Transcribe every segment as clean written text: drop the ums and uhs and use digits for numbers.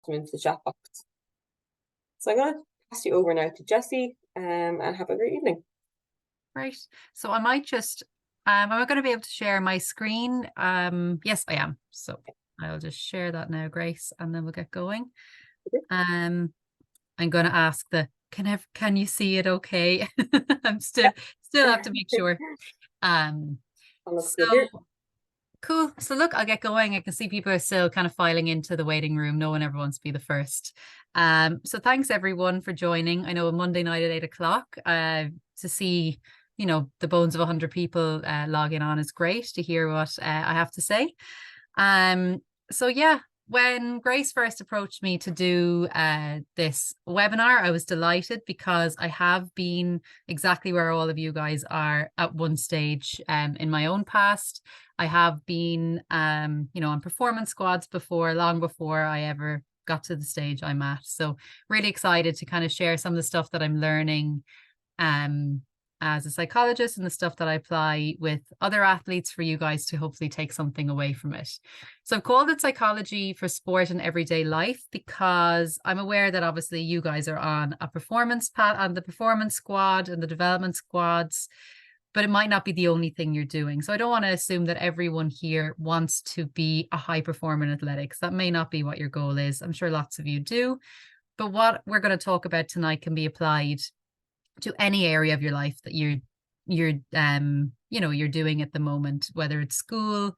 them into the chat box. So I'm going to pass you over now to Jessie, and have a great evening. Right. So I might just, am I going to be able to share my screen? Yes, I am. So I'll just share that now, Grace, and then we'll get going. Okay. I'm going to ask can you see it okay? I'm still have to make sure. That looks good So here. cool. So look, I'll get going. I can see people are still kind of filing into the waiting room. No one ever wants to be the first. So thanks everyone for joining. I know a Monday night at 8 o'clock, to see, the bones of 100 people logging on is great to hear what I have to say. So yeah, when Grace first approached me to do this webinar, I was delighted because I have been exactly where all of you guys are at one stage in my own past. I have been, on performance squads before, long before I ever got to the stage I'm at. So really excited to kind of share some of the stuff that I'm learning as a psychologist and the stuff that I apply with other athletes for you guys to hopefully take something away from it. So I've called it Psychology for Sport and Everyday Life because I'm aware that obviously you guys are on a performance path, on the performance squad and the development squads, but it might not be the only thing you're doing. So I don't want to assume that everyone here wants to be a high performer in athletics. That may not be what your goal is. I'm sure lots of you do. But what we're going to talk about tonight can be applied to any area of your life that you're doing at the moment, whether it's school,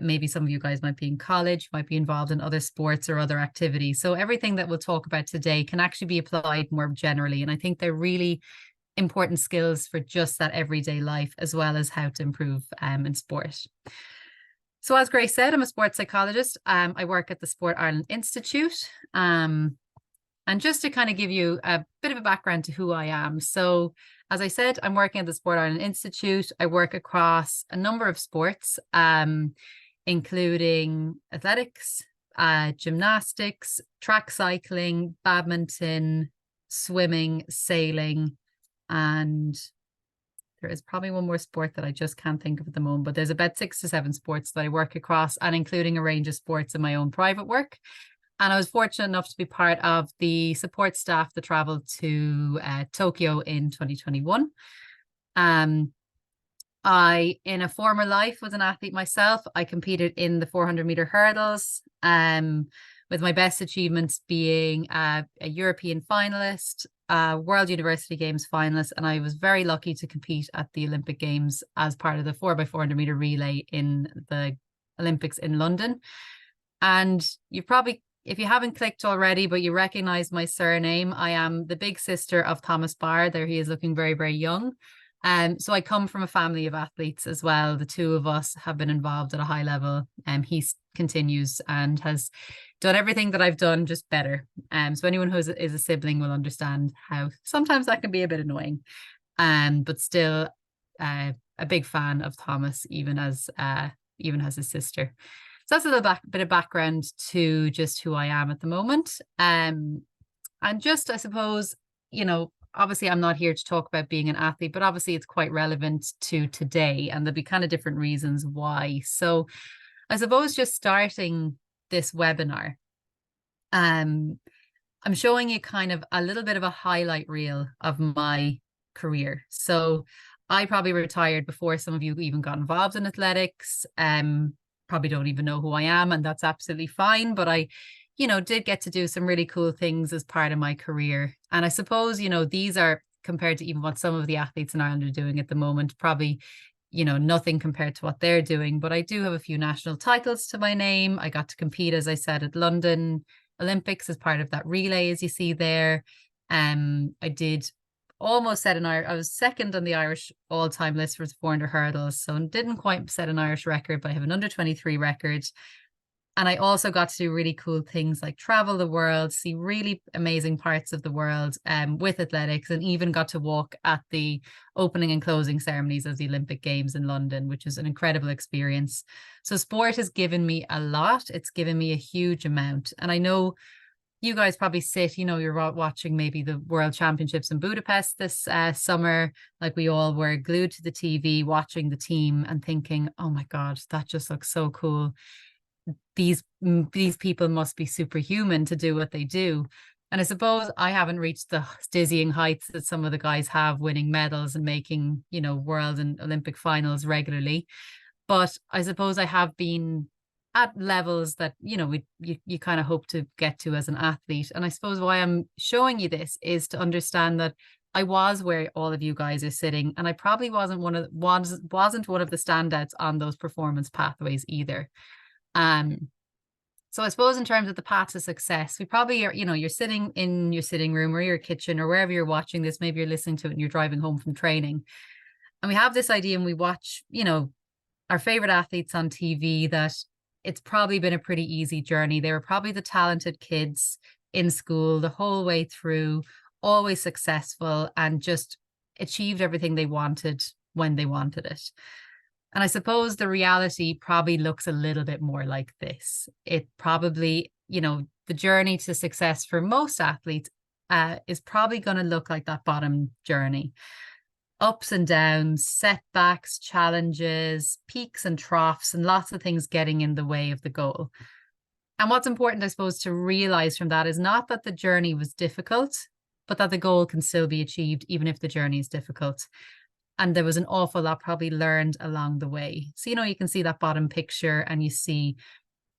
maybe some of you guys might be in college, might be involved in other sports or other activities. So everything that we'll talk about today can actually be applied more generally. And I think they're really important skills for just that everyday life, as well as how to improve in sport. So as Grace said, I'm a sports psychologist. I work at the Sport Ireland Institute. And just to kind of give you a bit of a background to who I am. So as I said, I'm working at the Sport Ireland Institute. I work across a number of sports, including athletics, gymnastics, track cycling, badminton, swimming, sailing, and there is probably one more sport that I just can't think of at the moment, but there's about 6 to 7 sports that I work across, and including a range of sports in my own private work. And I was fortunate enough to be part of the support staff that traveled to Tokyo in 2021. I, in a former life, was an athlete myself. I competed in the 400-meter hurdles, with my best achievements being a European finalist, World University Games finalist, and I was very lucky to compete at the Olympic Games as part of the 4x400-meter relay in the Olympics in London. And you probably, if you haven't clicked already, but you recognize my surname, I am the big sister of Thomas Barr. There he is, looking very, very young. So I come from a family of athletes as well. The two of us have been involved at a high level. He continues and has done everything that I've done, just better. So anyone who is a sibling will understand how sometimes that can be a bit annoying. But still a big fan of Thomas, even as his sister. So that's a little bit of background to just who I am at the moment. And just, I suppose, obviously I'm not here to talk about being an athlete, but obviously it's quite relevant to today, and there'll be kind of different reasons why. So I suppose just starting this webinar, I'm showing you kind of a little bit of a highlight reel of my career. So I probably retired before some of you even got involved in athletics. Probably don't even know who I am, and that's absolutely fine. But I, did get to do some really cool things as part of my career. And I suppose, these are, compared to even what some of the athletes in Ireland are doing at the moment, probably, nothing compared to what they're doing. But I do have a few national titles to my name. I got to compete, as I said, at London Olympics as part of that relay, as you see there. I did almost set I was second on the Irish all-time list for the 400 hurdles, so didn't quite set an Irish record, but I have an under 23 record. And I also got to do really cool things like travel the world, see really amazing parts of the world with athletics, and even got to walk at the opening and closing ceremonies of the Olympic Games in London, which is an incredible experience. So sport has given me a lot. It's given me a huge amount. And I know you guys probably sit, you're watching maybe the World Championships in Budapest this summer, like we all were, glued to the TV, watching the team and thinking, oh my God, that just looks so cool. these people must be superhuman to do what they do. And I suppose I haven't reached the dizzying heights that some of the guys have, winning medals and making, world and Olympic finals regularly. But I suppose I have been at levels that, you kind of hope to get to as an athlete. And I suppose why I'm showing you this is to understand that I was where all of you guys are sitting, and I probably wasn't one of the standouts on those performance pathways either. So I suppose in terms of the path to success, we probably are, you're sitting in your sitting room or your kitchen or wherever you're watching this. Maybe you're listening to it and you're driving home from training. And we have this idea and we watch, our favorite athletes on TV, that it's probably been a pretty easy journey. They were probably the talented kids in school the whole way through, always successful, and just achieved everything they wanted when they wanted it. And I suppose the reality probably looks a little bit more like this. It probably, the journey to success for most athletes is probably going to look like that bottom journey. Ups and downs, setbacks, challenges, peaks and troughs, and lots of things getting in the way of the goal. And what's important, I suppose, to realize from that is not that the journey was difficult, but that the goal can still be achieved even if the journey is difficult. And there was an awful lot probably learned along the way. So, you can see that bottom picture and you see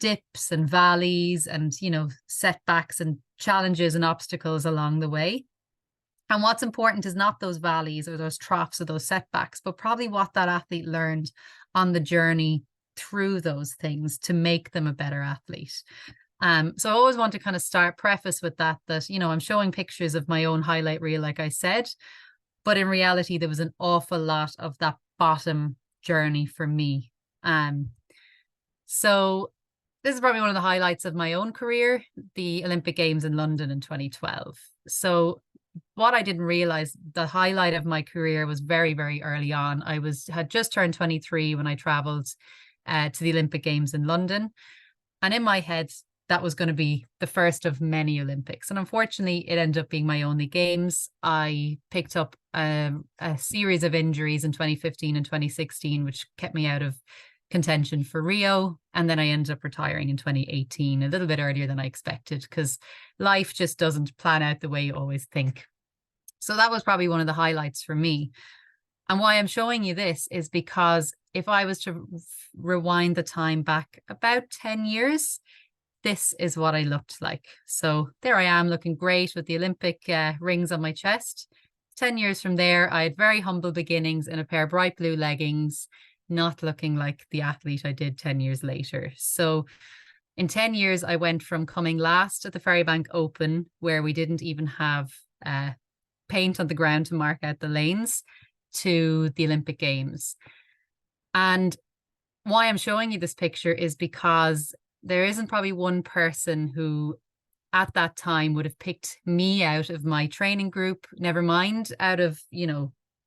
dips and valleys and, setbacks and challenges and obstacles along the way. And what's important is not those valleys or those troughs or those setbacks, but probably what that athlete learned on the journey through those things to make them a better athlete. So I always want to kind of preface with that, I'm showing pictures of my own highlight reel, like I said, but in reality, there was an awful lot of that bottom journey for me. So this is probably one of the highlights of my own career, the Olympic Games in London in 2012. So what I didn't realize, the highlight of my career was very, very early on. I had just turned 23 when I traveled to the Olympic Games in London. And in my head, that was going to be the first of many Olympics. And unfortunately, it ended up being my only games. I picked up a series of injuries in 2015 and 2016, which kept me out of contention for Rio. And then I ended up retiring in 2018, a little bit earlier than I expected, because life just doesn't plan out the way you always think. So that was probably one of the highlights for me. And why I'm showing you this is because if I was to rewind the time back about 10 years, this is what I looked like. So there I am, looking great with the Olympic rings on my chest. 10 years from there, I had very humble beginnings in a pair of bright blue leggings, not looking like the athlete I did 10 years later. So in 10 years, I went from coming last at the Ferrybank Open, where we didn't even have paint on the ground to mark out the lanes, to the Olympic Games. And why I'm showing you this picture is because there isn't probably one person who at that time would have picked me out of my training group, never mind out of,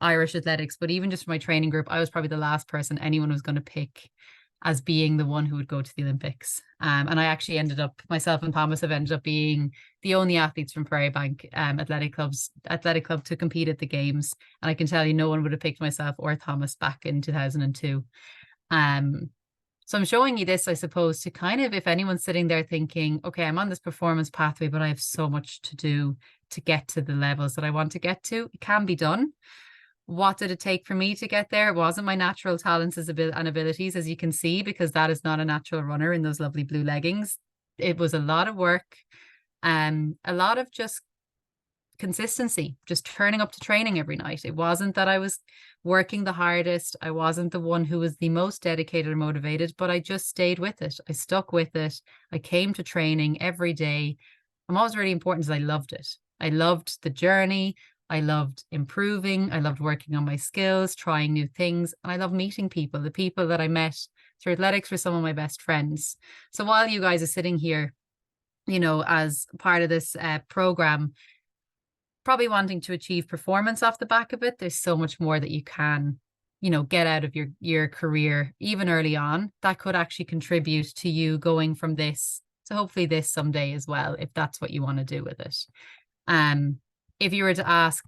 Irish athletics, but even just my training group, I was probably the last person anyone was going to pick as being the one who would go to the Olympics. And I actually myself and Thomas have ended up being the only athletes from Ferrybank Athletic Club to compete at the Games. And I can tell you, no one would have picked myself or Thomas back in 2002. So I'm showing you this, I suppose, to kind of, if anyone's sitting there thinking, okay, I'm on this performance pathway, but I have so much to do to get to the levels that I want to get to. It can be done. What did it take for me to get there? It wasn't my natural talents and abilities, as you can see, because that is not a natural runner in those lovely blue leggings. It was a lot of work, a lot of just consistency, just turning up to training every night. It wasn't that I was working the hardest. I wasn't the one who was the most dedicated or motivated, but I just stayed with it. I stuck with it. I came to training every day. And what was really important is I loved it. I loved the journey. I loved improving. I loved working on my skills, trying new things. And I love meeting people. The people that I met through athletics were some of my best friends. So while you guys are sitting here, as part of this program, probably wanting to achieve performance off the back of it, there's so much more that you can, get out of your career, even early on, that could actually contribute to you going from this to hopefully this someday as well, if that's what you want to do with it. If you were to ask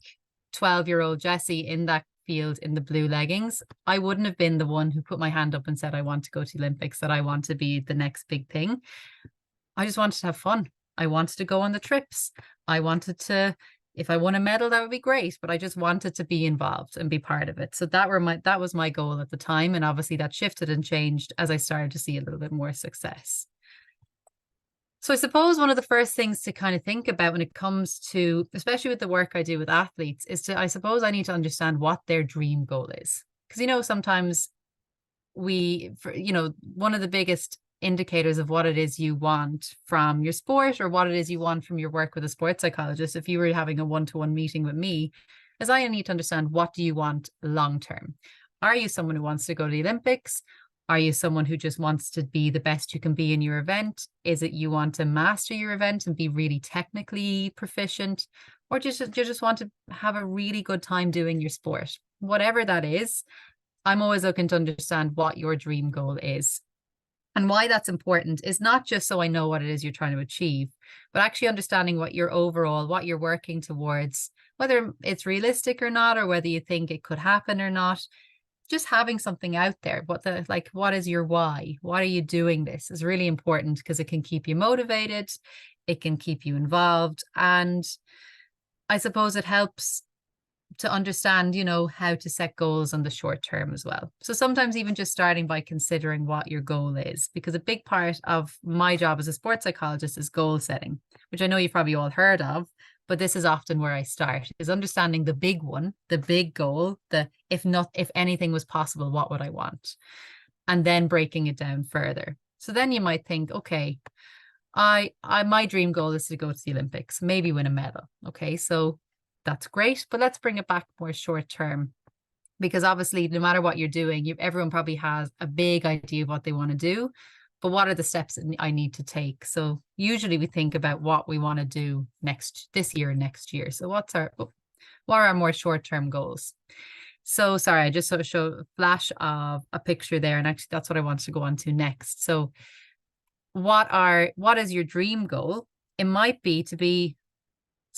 12-year-old Jessie in that field in the blue leggings, I wouldn't have been the one who put my hand up and said, I want to go to the Olympics, that I want to be the next big thing. I just wanted to have fun. I wanted to go on the trips. I wanted to, if I won a medal, that would be great, but I just wanted to be involved and be part of it. So that was my goal at the time. And obviously that shifted and changed as I started to see a little bit more success. So I suppose one of the first things to kind of think about when it comes to, especially with the work I do with athletes, is I suppose I need to understand what their dream goal is. Because, sometimes one of the biggest indicators of what it is you want from your sport, or what it is you want from your work with a sports psychologist, if you were having a one-to-one meeting with me, is I need to understand, what do you want long term? Are you someone who wants to go to the Olympics? Are you someone who just wants to be the best you can be in your event? Is it you want to master your event and be really technically proficient? Or you just want to have a really good time doing your sport? Whatever that is, I'm always looking to understand what your dream goal is. And why that's important is not just so I know what it is you're trying to achieve, but actually understanding what you're working towards, whether it's realistic or not, or whether you think it could happen or not. Just having something out there, what is your why? Why are you doing this is really important, because it can keep you motivated, it can keep you involved, and I suppose it helps to understand, how to set goals on the short term as well. So sometimes even just starting by considering what your goal is, because a big part of my job as a sports psychologist is goal setting, which I know you've probably all heard of, but this is often where I start, is understanding the big one, the big goal, if anything was possible, what would I want? And then breaking it down further. So then you might think, okay, my dream goal is to go to the Olympics, maybe win a medal. Okay, so that's great, but let's bring it back more short term, because obviously no matter what you're doing, everyone probably has a big idea of what they want to do, but what are the steps that I need to take? So usually we think about what we want to do this year and next year. So what are our more short-term goals? So sorry, I just sort of showed a flash of a picture there, and actually that's what I want to go on to next. So what is your dream goal? It might be to be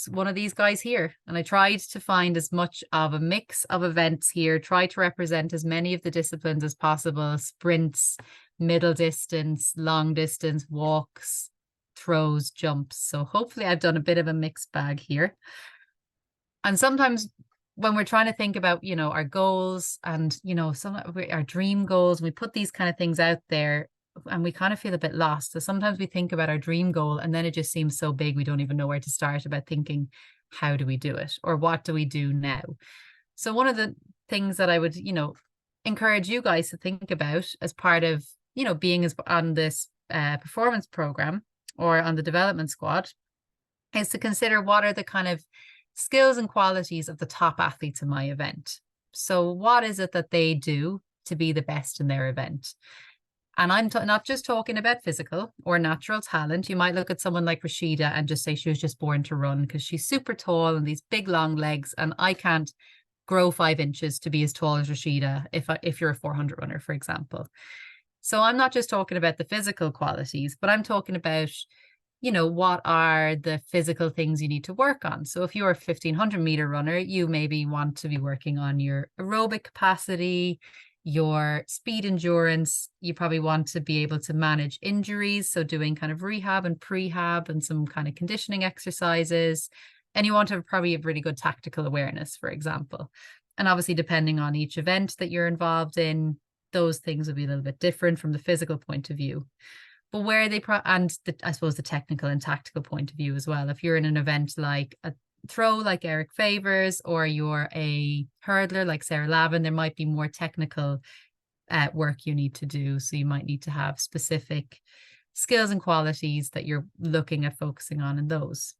one of these guys here. And I tried to find as much of a mix of events here, try to represent as many of the disciplines as possible: sprints, middle distance, long distance, walks, throws, jumps. So hopefully I've done a bit of a mixed bag here. And sometimes when we're trying to think about, our goals and, our dream goals, we put these kind of things out there and we kind of feel a bit lost. So sometimes we think about our dream goal and then it just seems so big, we don't even know where to start about thinking, how do we do it? Or what do we do now? So one of the things that I would, encourage you guys to think about as part of, being on this performance program or on the development squad, is to consider what are the kind of skills and qualities of the top athletes in my event. So what is it that they do to be the best in their event? And I'm not just talking about physical or natural talent. You might look at someone like Rashida and just say she was just born to run because she's super tall and these big long legs, and I can't grow 5 inches to be as tall as Rashida if you're a 400 runner, for example. So I'm not just talking about the physical qualities, but I'm talking about, what are the physical things you need to work on? So if you're a 1500 meter runner, you maybe want to be working on your aerobic capacity, your speed endurance. You probably want to be able to manage injuries, so doing kind of rehab and prehab and some kind of conditioning exercises. And you want to probably have really good tactical awareness, for example. And obviously, depending on each event that you're involved in, those things will be a little bit different from the physical point of view. But where they I suppose the technical and tactical point of view as well. If you're in an event like a throw like Eric Favors, or you're a hurdler like Sarah Lavin, there might be more technical work you need to do. So you might need to have specific skills and qualities that you're looking at focusing on in those.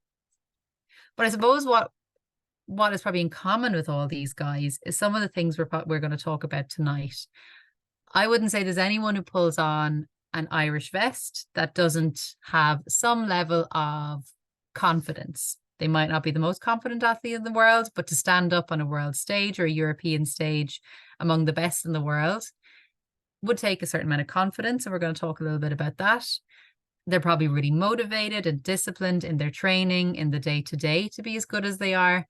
But I suppose what is probably in common with all these guys is some of the things we're going to talk about tonight. I wouldn't say there's anyone who pulls on an Irish vest that doesn't have some level of confidence. They might not be the most confident athlete in the world, but to stand up on a world stage or a European stage among the best in the world would take a certain amount of confidence. And we're going to talk a little bit about that. They're probably really motivated and disciplined in their training in the day-to-day to be as good as they are.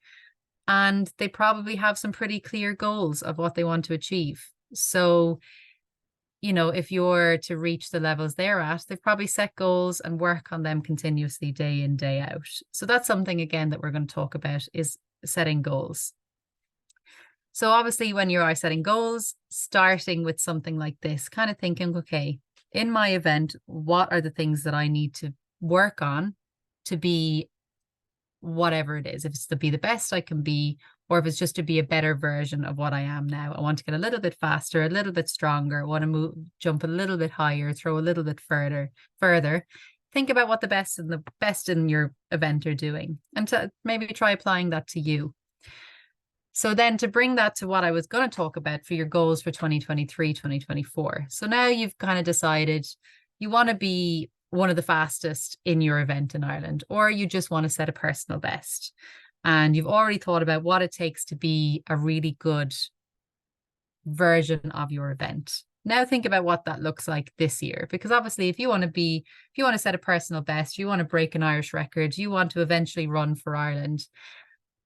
and they probably have some pretty clear goals of what they want to achieve. So, you know, if you're to reach the levels they're at, they've probably set goals and work on them continuously day in, day out. So that's something, again, that we're going to talk about, is setting goals. So obviously when you are setting goals, starting with something like this, kind of thinking, okay, in my event, what are the things that I need to work on to be whatever it is? If it's to be the best I can be, or if it's just to be a better version of what I am now. I want to get a little bit faster, a little bit stronger, I want to move, jump a little bit higher, throw a little bit further. Think about what the best in your event are doing, and to maybe try applying that to you. So then to bring that to what I was going to talk about for your goals for 2023, 2024. So now you've kind of decided you want to be one of the fastest in your event in Ireland, or you just want to set a personal best. And you've already thought about what it takes to be a really good version of your event. Now think about what that looks like this year, because obviously if you want to set a personal best, you want to break an Irish record, you want to eventually run for Ireland,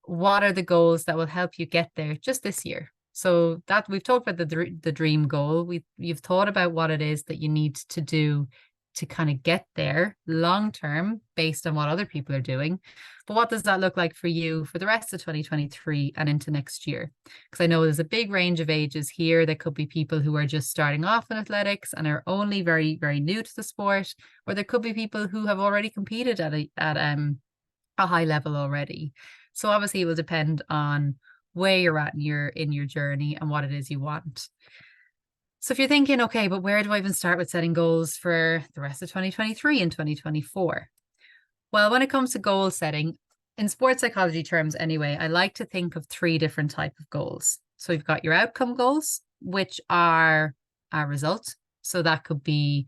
what are the goals that will help you get there just this year? So that we've talked about the dream goal. You've thought about what it is that you need to do to kind of get there long term based on what other people are doing. But what does that look like for you for the rest of 2023 and into next year? Because I know there's a big range of ages here. There could be people who are just starting off in athletics and are only very, very new to the sport, or there could be people who have already competed at a high level already. So obviously it will depend on where you're at in your journey and what it is you want. So if you're thinking, okay, but where do I even start with setting goals for the rest of 2023 and 2024? Well, when it comes to goal setting, in sports psychology terms anyway, I like to think of 3 different types of goals. So you've got your outcome goals, which are a result. So that could be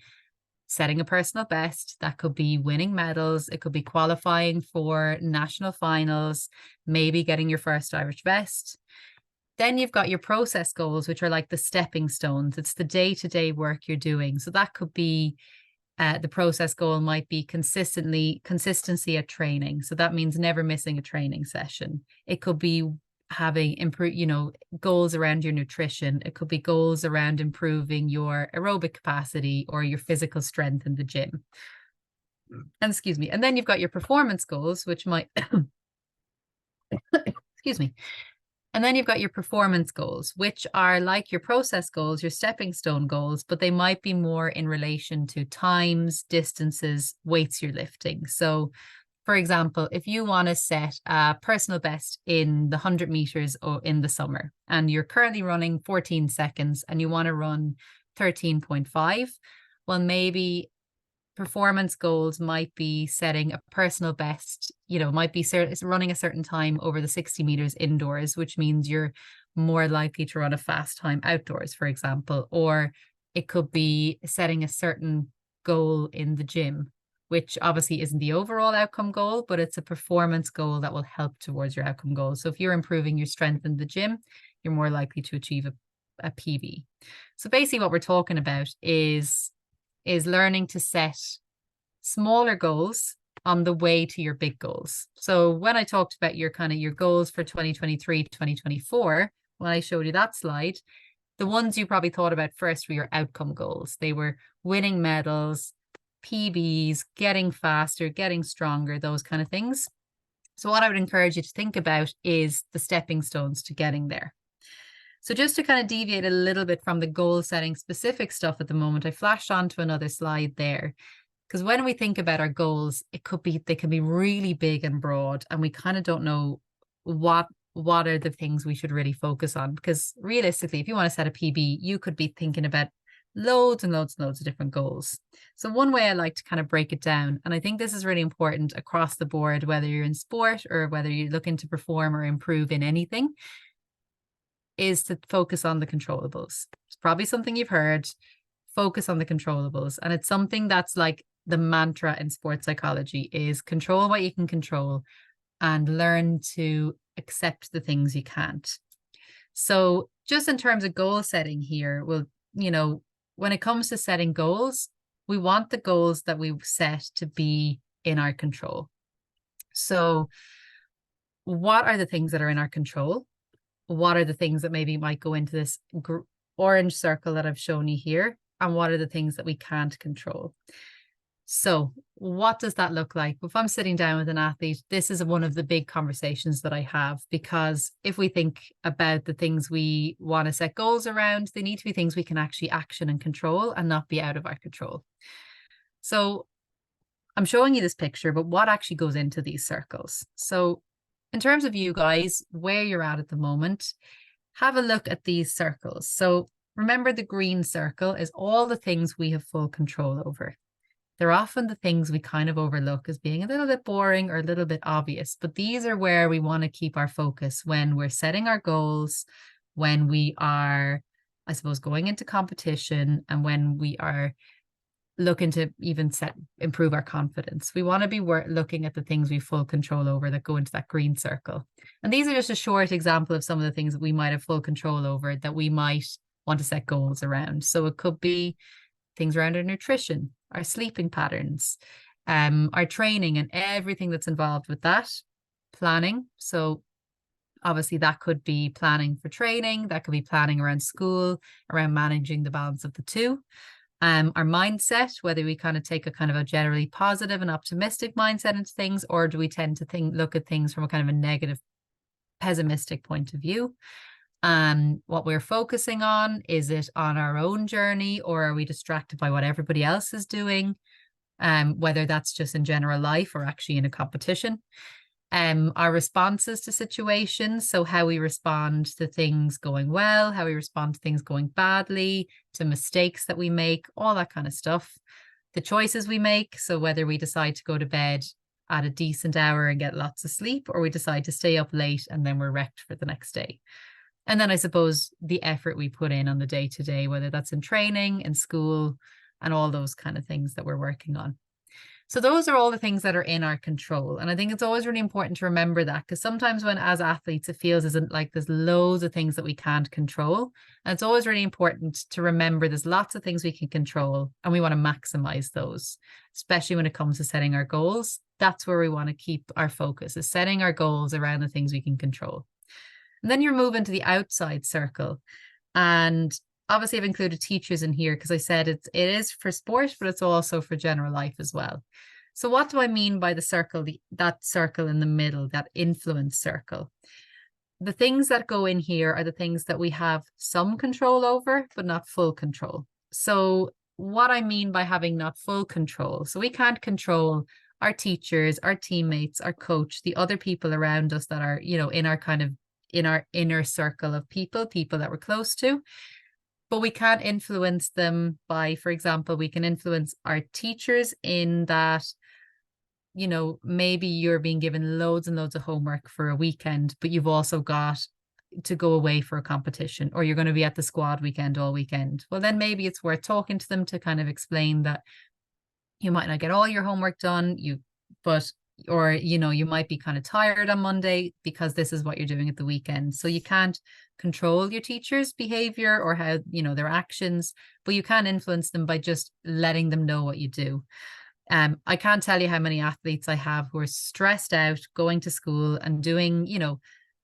setting a personal best, that could be winning medals, it could be qualifying for national finals, maybe getting your first Irish vest. Then you've got your process goals, which are like the stepping stones. It's the day-to-day work you're doing. So that could be the process goal might be consistency at training. So that means never missing a training session. It could be having goals around your nutrition. It could be goals around improving your aerobic capacity or your physical strength in the gym. And excuse me. And then you've got your performance goals, which might excuse me. And then you've got your performance goals, which are like your process goals, your stepping stone goals, but they might be more in relation to times, distances, weights you're lifting. So for example, if you want to set a personal best in the 100 meters in the summer, and you're currently running 14 seconds and you want to run 13.5, well, maybe performance goals might be setting a personal best, might be running a certain time over the 60 meters indoors, which means you're more likely to run a fast time outdoors, for example. Or it could be setting a certain goal in the gym, which obviously isn't the overall outcome goal, but it's a performance goal that will help towards your outcome goal. So if you're improving your strength in the gym, you're more likely to achieve a PB. So basically what we're talking about is learning to set smaller goals on the way to your big goals. So when I talked about your goals for 2023, 2024, when I showed you that slide, the ones you probably thought about first were your outcome goals. They were winning medals, PBs, getting faster, getting stronger, those kind of things. So what I would encourage you to think about is the stepping stones to getting there. So just to kind of deviate a little bit from the goal setting specific stuff at the moment, I flashed onto another slide there. Because when we think about our goals, they can be really big and broad, and we kind of don't know what are the things we should really focus on. Because realistically, if you want to set a PB, you could be thinking about loads and loads and loads of different goals. So one way I like to kind of break it down, and I think this is really important across the board, whether you're in sport or whether you're looking to perform or improve in anything, is to focus on the controllables. It's probably something you've heard, focus on the controllables. And it's something that's like the mantra in sports psychology is control what you can control and learn to accept the things you can't. So just in terms of goal setting here, well, when it comes to setting goals, we want the goals that we set to be in our control. So what are the things that are in our control? What are the things that maybe might go into this orange circle that I've shown you here? And what are the things that we can't control? So what does that look like? If I'm sitting down with an athlete, this is one of the big conversations that I have, because if we think about the things we want to set goals around, they need to be things we can actually action and control and not be out of our control. So I'm showing you this picture, but what actually goes into these circles? So in terms of you guys, where you're at the moment, have a look at these circles. So remember, the green circle is all the things we have full control over. They're often the things we kind of overlook as being a little bit boring or a little bit obvious, but these are where we want to keep our focus when we're setting our goals, when we are, I suppose, going into competition, and when we are looking to even improve our confidence. We want to be looking at the things we have full control over that go into that green circle. And these are just a short example of some of the things that we might have full control over that we might want to set goals around. So it could be things around our nutrition, our sleeping patterns, our training and everything that's involved with that. Planning. So obviously that could be planning for training, that could be planning around school, around managing the balance of the two. Our mindset, whether we kind of take a kind of a generally positive and optimistic mindset into things, or do we tend to look at things from a kind of a negative, pessimistic point of view. What we're focusing on, is it on our own journey, or are we distracted by what everybody else is doing? Whether that's just in general life or actually in a competition. Our responses to situations, so how we respond to things going well, how we respond to things going badly, to mistakes that we make, all that kind of stuff. The choices we make, so whether we decide to go to bed at a decent hour and get lots of sleep, or we decide to stay up late and then we're wrecked for the next day. And then I suppose the effort we put in on the day-to-day, whether that's in training, in school, and all those kind of things that we're working on. So those are all the things that are in our control. And I think it's always really important to remember that, because sometimes when as athletes, it feels as like there's loads of things that we can't control. And it's always really important to remember there's lots of things we can control, and we want to maximize those, especially when it comes to setting our goals. That's where we want to keep our focus, is setting our goals around the things we can control. And then you're moving to the outside circle. And obviously I've included teachers in here because I said it is for sport, but it's also for general life as well. So what do I mean by the circle, that circle in the middle, that influence circle? The things that go in here are the things that we have some control over, but not full control. So what I mean by having not full control, so we can't control our teachers, our teammates, our coach, the other people around us that are, in our kind of, in our inner circle of people that we're close to. But we can't influence them by, for example, we can influence our teachers in that, maybe you're being given loads and loads of homework for a weekend, but you've also got to go away for a competition, or you're going to be at the squad weekend all weekend. Well, then maybe it's worth talking to them to kind of explain that you might not get all your homework done, or you might be kind of tired on Monday because this is what you're doing at the weekend. So you can't control your teachers' behavior or how, their actions, but you can influence them by just letting them know what you do. I can't tell you how many athletes I have who are stressed out going to school and doing,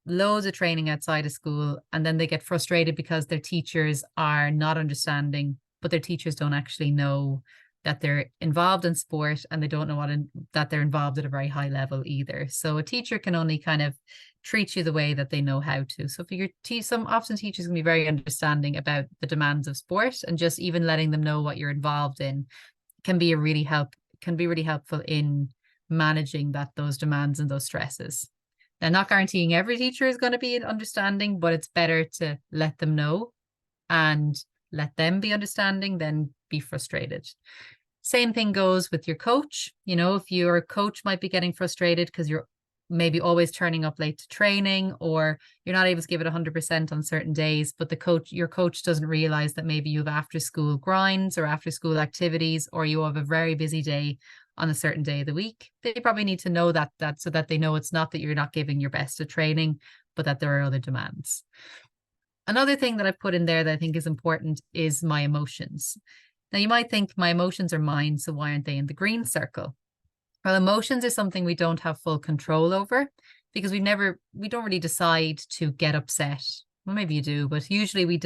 loads of training outside of school, and then they get frustrated because their teachers are not understanding, but their teachers don't actually know that they're involved in sport, and they don't know that they're involved at a very high level either. So a teacher can only kind of treat you the way that they know how to. So for your often teachers can be very understanding about the demands of sport, and just even letting them know what you're involved in can be really helpful in managing those demands and those stresses. They're not guaranteeing every teacher is going to be understanding, but it's better to let them know and let them be understanding than be frustrated. Same thing goes with your coach. If your coach might be getting frustrated because you're maybe always turning up late to training, or you're not able to give it 100% on certain days, but your coach doesn't realize that maybe you have after school grinds or after school activities, or you have a very busy day on a certain day of the week. They probably need to know that so that they know it's not that you're not giving your best at training, but that there are other demands. Another thing that I've put in there that I think is important is my emotions. Now, you might think my emotions are mine, so why aren't they in the green circle? Well, emotions are something we don't have full control over. because we don't really decide to get upset. Well, maybe you do, but usually we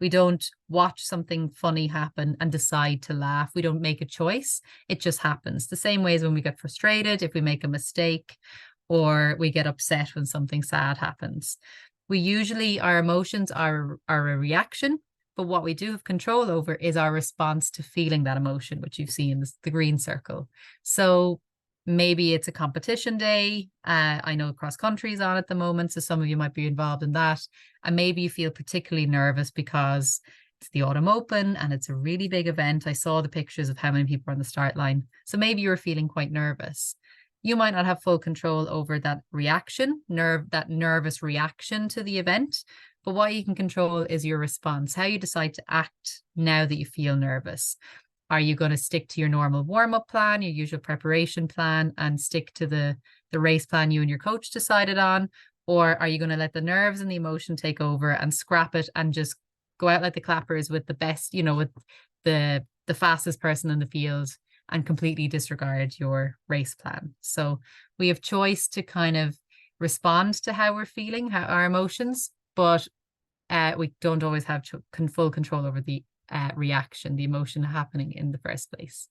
don't watch something funny happen and decide to laugh. We don't make a choice. It just happens. The same way as when we get frustrated, if we make a mistake, or we get upset when something sad happens. Our emotions are a reaction, but what we do have control over is our response to feeling that emotion, which you see in the green circle. So maybe it's a competition day. I know cross country is on at the moment, so some of you might be involved in that. And maybe you feel particularly nervous because it's the Autumn Open and it's a really big event. I saw the pictures of how many people are on the start line. So maybe you're feeling quite nervous. You might not have full control over that that nervous reaction to the event. But what you can control is your response, how you decide to act now that you feel nervous. Are you going to stick to your normal warm-up plan, your usual preparation plan, and stick to the race plan you and your coach decided on? Or are you going to let the nerves and the emotion take over and scrap it and just go out like the clappers with the best, with the fastest person in the field and completely disregard your race plan? So we have choice to kind of respond to how we're feeling, our emotions, but we don't always have full control over the reaction, the emotion happening in the first place.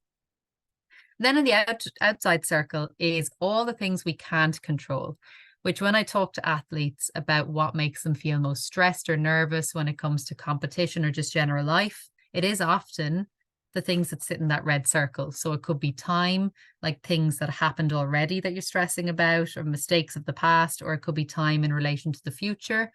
Then in the outside circle is all the things we can't control, which when I talk to athletes about what makes them feel most stressed or nervous when it comes to competition or just general life, it is often the things that sit in that red circle. So it could be time, like things that happened already that you're stressing about, or mistakes of the past, or it could be time in relation to the future,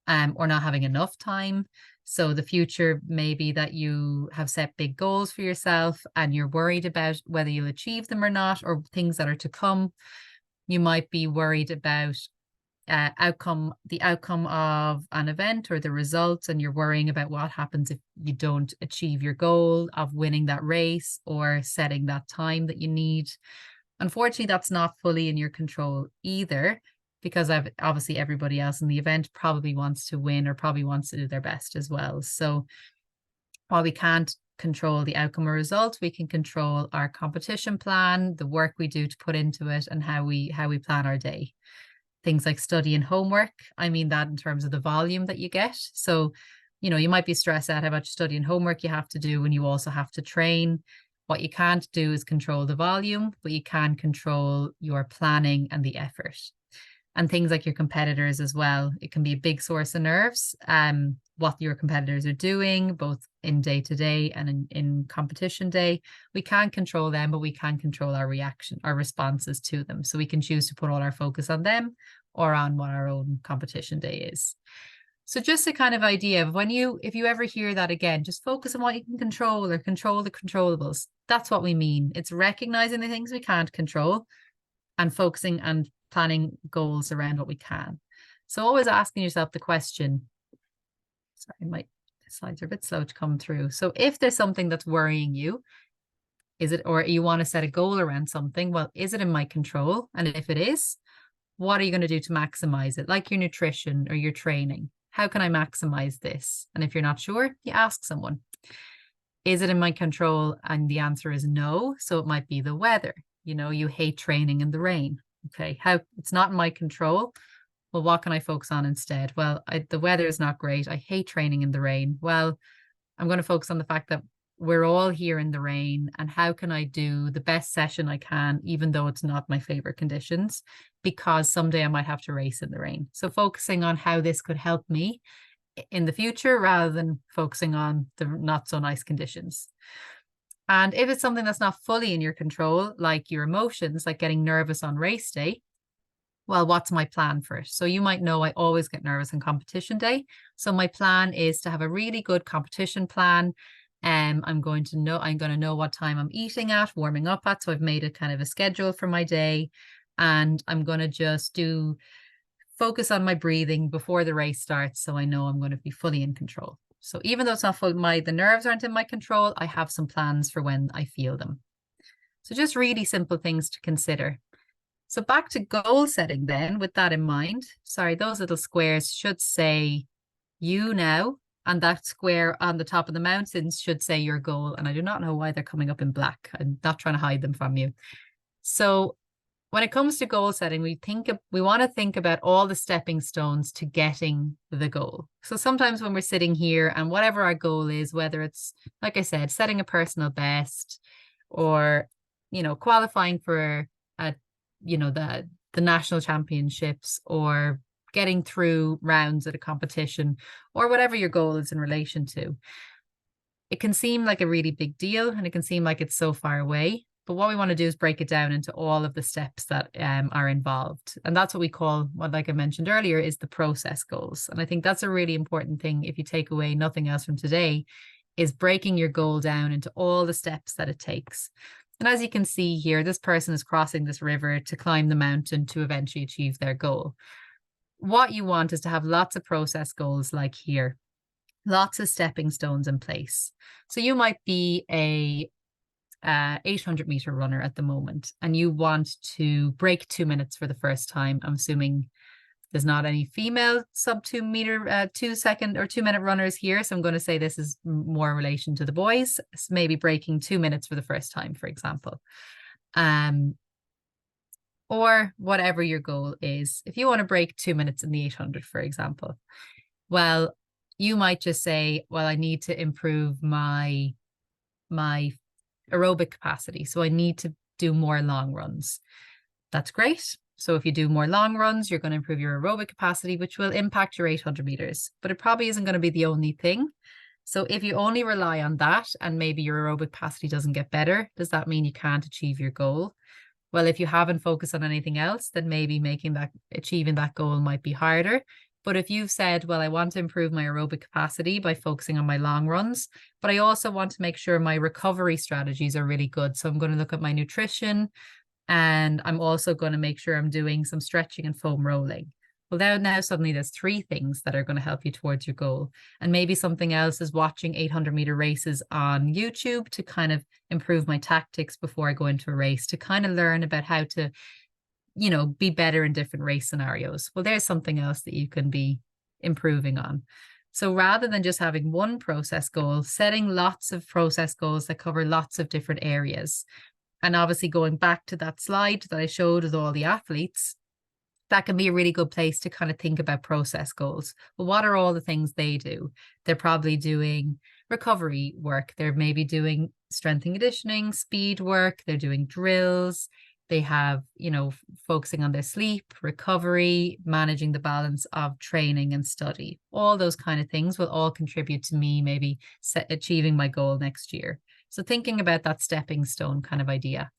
or not having enough time. So the future may be that you have set big goals for yourself and you're worried about whether you'll achieve them or not, or things that are to come. You might be worried about the outcome of an event or the results, and you're worrying about what happens if you don't achieve your goal of winning that race or setting that time that you need. Unfortunately, that's not fully in your control either, because obviously everybody else in the event probably wants to win or probably wants to do their best as well. So while we can't control the outcome or result, we can control our competition plan, the work we do to put into it, and how we plan our day. Things like study and homework. I mean that in terms of the volume that you get. So, you might be stressed out how much study and homework you have to do when you also have to train. What you can't do is control the volume, but you can control your planning and the effort. And things like your competitors as well. It can be a big source of nerves, what your competitors are doing, both in day-to-day and in competition day. We can't control them, but we can control our responses to them. So we can choose to put all our focus on them or on what our own competition day is. So just a kind of idea of if you ever hear that again, just focus on what you can control or control the controllables. That's what we mean. It's recognizing the things we can't control and focusing and planning goals around what we can. So always asking yourself the question, sorry, my slides are a bit slow to come through. So if there's something that's worrying you, or you want to set a goal around something, well, is it in my control? And if it is, what are you going to do to maximize it? Like your nutrition or your training. How can I maximize this? And if you're not sure, you ask someone. Is it in my control? And the answer is no. So it might be the weather. You hate training in the rain. Okay, it's not in my control. Well, what can I focus on instead? Well, the weather is not great. I hate training in the rain. Well, I'm going to focus on the fact that we're all here in the rain, and how can I do the best session I can, even though it's not my favorite conditions, because someday I might have to race in the rain. So focusing on how this could help me in the future rather than focusing on the not so nice conditions. And if it's something that's not fully in your control, like your emotions, like getting nervous on race day, well, what's my plan for it? So you might know I always get nervous on competition day. So my plan is to have a really good competition plan. I'm going to know what time I'm eating at, warming up at. So I've made a kind of a schedule for my day. And I'm going to just focus on my breathing before the race starts. So I know I'm going to be fully in control. So even though it's not the nerves aren't in my control, I have some plans for when I feel them. So just really simple things to consider. So back to goal setting then, with that in mind. Sorry, those little squares should say you now, and that square on the top of the mountains should say your goal. And I do not know why they're coming up in black. I'm not trying to hide them from you. So when it comes to goal setting, we want to think about all the stepping stones to getting the goal. So sometimes when we're sitting here and whatever our goal is, whether it's, like I said, setting a personal best or, qualifying for the national championships or getting through rounds at a competition or whatever your goal is in relation to, it can seem like a really big deal and it can seem like it's so far away. But what we want to do is break it down into all of the steps that are involved. And that's what we call, like I mentioned earlier, is the process goals. And I think that's a really important thing if you take away nothing else from today, is breaking your goal down into all the steps that it takes. And as you can see here, this person is crossing this river to climb the mountain to eventually achieve their goal. What you want is to have lots of process goals like here, lots of stepping stones in place. So you might be a 800-meter runner at the moment, and you want to break 2 minutes for the first time. I'm assuming there's not any female sub 2 minute runners here. So I'm going to say this is more in relation to the boys. It's maybe breaking 2 minutes for the first time, for example. Or whatever your goal is. If you want to break 2 minutes in the 800, for example, well, you might just say, well, I need to improve my aerobic capacity. So I need to do more long runs. That's great. So if you do more long runs, you're going to improve your aerobic capacity, which will impact your 800 meters, but it probably isn't going to be the only thing. So if you only rely on that and maybe your aerobic capacity doesn't get better, does that mean you can't achieve your goal? Well, if you haven't focused on anything else, then maybe achieving that goal might be harder. But if you've said, well, I want to improve my aerobic capacity by focusing on my long runs, but I also want to make sure my recovery strategies are really good. So I'm going to look at my nutrition, and I'm also going to make sure I'm doing some stretching and foam rolling. Well, now suddenly there's 3 things that are going to help you towards your goal. And maybe something else is watching 800-meter races on YouTube to kind of improve my tactics before I go into a race, to kind of learn about how to be better in different race scenarios. Well, there's something else that you can be improving on. So rather than just having one process goal, setting lots of process goals that cover lots of different areas. And obviously going back to that slide that I showed with all the athletes, that can be a really good place to kind of think about process goals. But what are all the things they do? They're probably doing recovery work. They're maybe doing strength and conditioning, speed work. They're doing drills. They have, focusing on their sleep, recovery, managing the balance of training and study. All those kind of things will all contribute to me maybe achieving my goal next year. So thinking about that stepping stone kind of idea.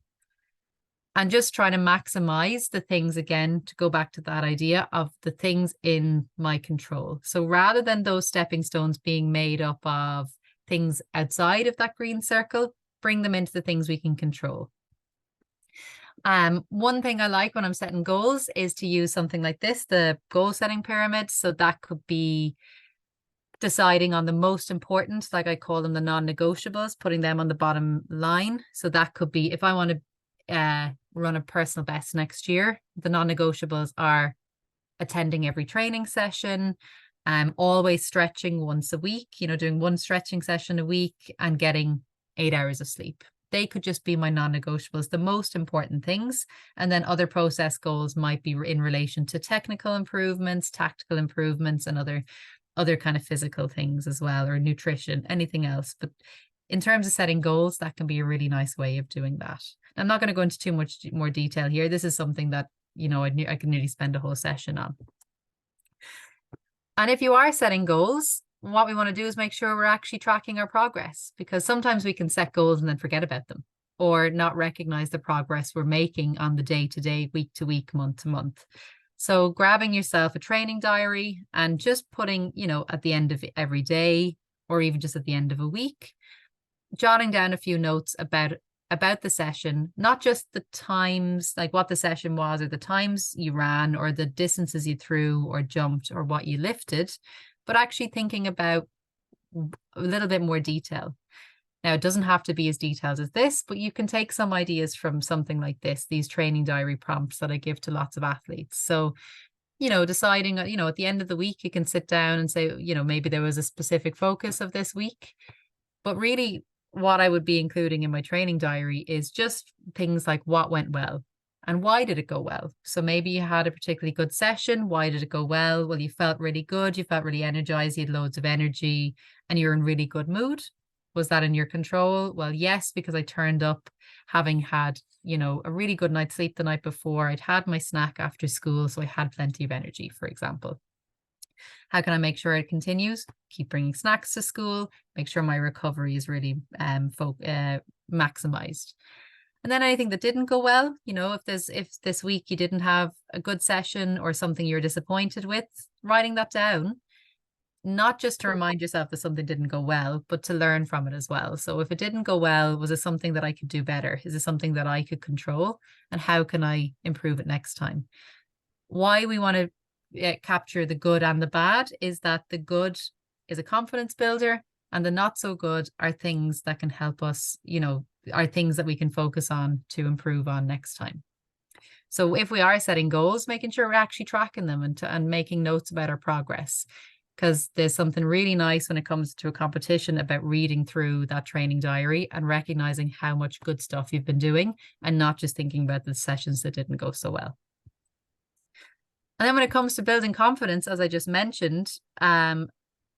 And just trying to maximize the things, again, to go back to that idea of the things in my control. So rather than those stepping stones being made up of things outside of that green circle, bring them into the things we can control. One thing I like when I'm setting goals is to use something like this, the goal setting pyramid. So that could be deciding on the most important, like I call them the non-negotiables, putting them on the bottom line. So that could be, if I want to run a personal best next year, the non-negotiables are attending every training session, always stretching once a week, doing one stretching session a week and getting 8 hours of sleep. They could just be my non-negotiables, the most important things. And then other process goals might be in relation to technical improvements, tactical improvements, and other kind of physical things as well, or nutrition, anything else. But in terms of setting goals, that can be a really nice way of doing that. I'm not going to go into too much more detail here. This is something that, I can nearly spend a whole session on. And if you are setting goals, what we want to do is make sure we're actually tracking our progress, because sometimes we can set goals and then forget about them or not recognize the progress we're making on the day-to-day, week-to-week, month-to-month. So grabbing yourself a training diary and just putting, at the end of every day or even just at the end of a week, jotting down a few notes about the session, not just the times, like what the session was or the times you ran or the distances you threw or jumped or what you lifted, but actually thinking about a little bit more detail. Now, it doesn't have to be as detailed as this, but you can take some ideas from something like this, these training diary prompts that I give to lots of athletes. So, deciding, at the end of the week, you can sit down and say, maybe there was a specific focus of this week, but really what I would be including in my training diary is just things like what went well And why did it go well? So maybe you had a particularly good session. Why did it go well? Well, you felt really good. You felt really energized. You had loads of energy and you're in really good mood. Was that in your control? Well, yes, because I turned up having had, a really good night's sleep the night before. I'd had my snack after school, so I had plenty of energy, for example. How can I make sure it continues? Keep bringing snacks to school, make sure my recovery is really maximized. And then anything that didn't go well, if this week you didn't have a good session or something you're disappointed with, writing that down, not just to remind yourself that something didn't go well, but to learn from it as well. So if it didn't go well, was it something that I could do better? Is it something that I could control? And how can I improve it next time? Why we want to capture the good and the bad is that the good is a confidence builder and the not so good are things that can help us, are things that we can focus on to improve on next time. So if we are setting goals, making sure we're actually tracking them and making notes about our progress, because there's something really nice when it comes to a competition about reading through that training diary and recognizing how much good stuff you've been doing and not just thinking about the sessions that didn't go so well. And then when it comes to building confidence, as I just mentioned, if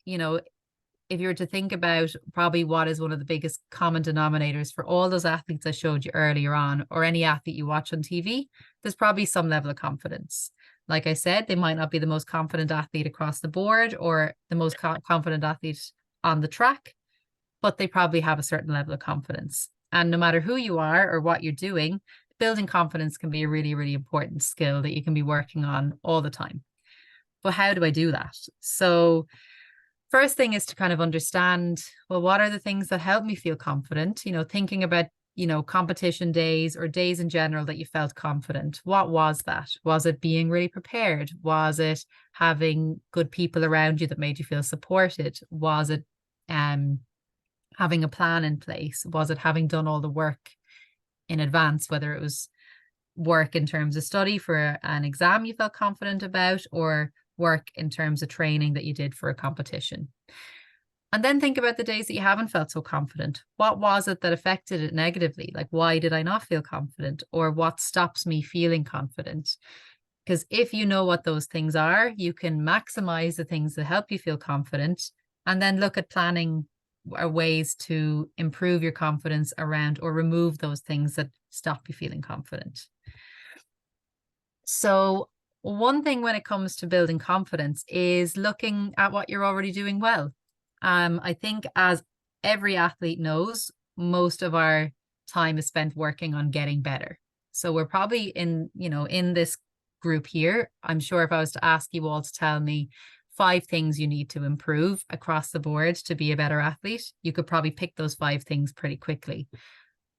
you were to think about probably what is one of the biggest common denominators for all those athletes I showed you earlier on, or any athlete you watch on TV, there's probably some level of confidence. Like I said, they might not be the most confident athlete across the board or the most confident athlete on the track, but they probably have a certain level of confidence. And no matter who you are or what you're doing, building confidence can be a really, really important skill that you can be working on all the time. But how do I do that? So first thing is to kind of understand, well, what are the things that help me feel confident? Thinking about, competition days or days in general that you felt confident. What was that? Was it being really prepared? Was it having good people around you that made you feel supported? Was it having a plan in place? Was it having done all the work in advance, whether it was work in terms of study for an exam you felt confident about or work in terms of training that you did for a competition? And then think about the days that you haven't felt so confident. What was it that affected it negatively? Like, why did I not feel confident? Or what stops me feeling confident? Because if you know what those things are, you can maximize the things that help you feel confident and then look at planning ways to improve your confidence around or remove those things that stop you feeling confident. So one thing when it comes to building confidence is looking at what you're already doing well. I think as every athlete knows, most of our time is spent working on getting better. So we're probably in this group here. I'm sure if I was to ask you all to tell me 5 things you need to improve across the board to be a better athlete, you could probably pick those 5 things pretty quickly.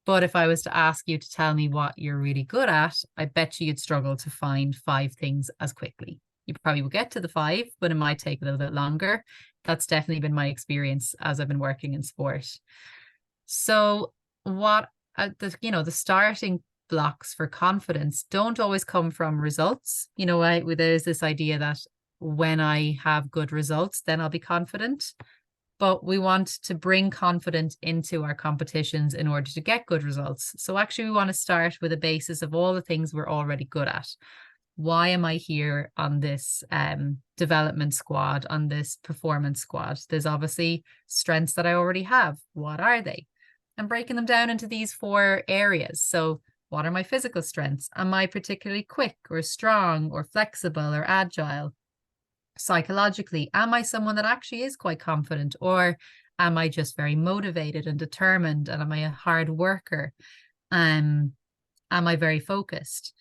But if I was to ask you to tell me what you're really good at, I bet you'd struggle to find 5 things as quickly. You probably will get to the 5, but it might take a little bit longer. That's definitely been my experience as I've been working in sport. So the starting blocks for confidence don't always come from results. There's this idea that when I have good results, then I'll be confident. But we want to bring confidence into our competitions in order to get good results. So actually, we want to start with a basis of all the things we're already good at. Why am I here on this development squad, on this performance squad? There's obviously strengths that I already have. What are they? And breaking them down into these 4 areas. So what are my physical strengths? Am I particularly quick or strong or flexible or agile? Psychologically, am I someone that actually is quite confident, or am I just very motivated and determined? And am I a hard worker? Am I very focused?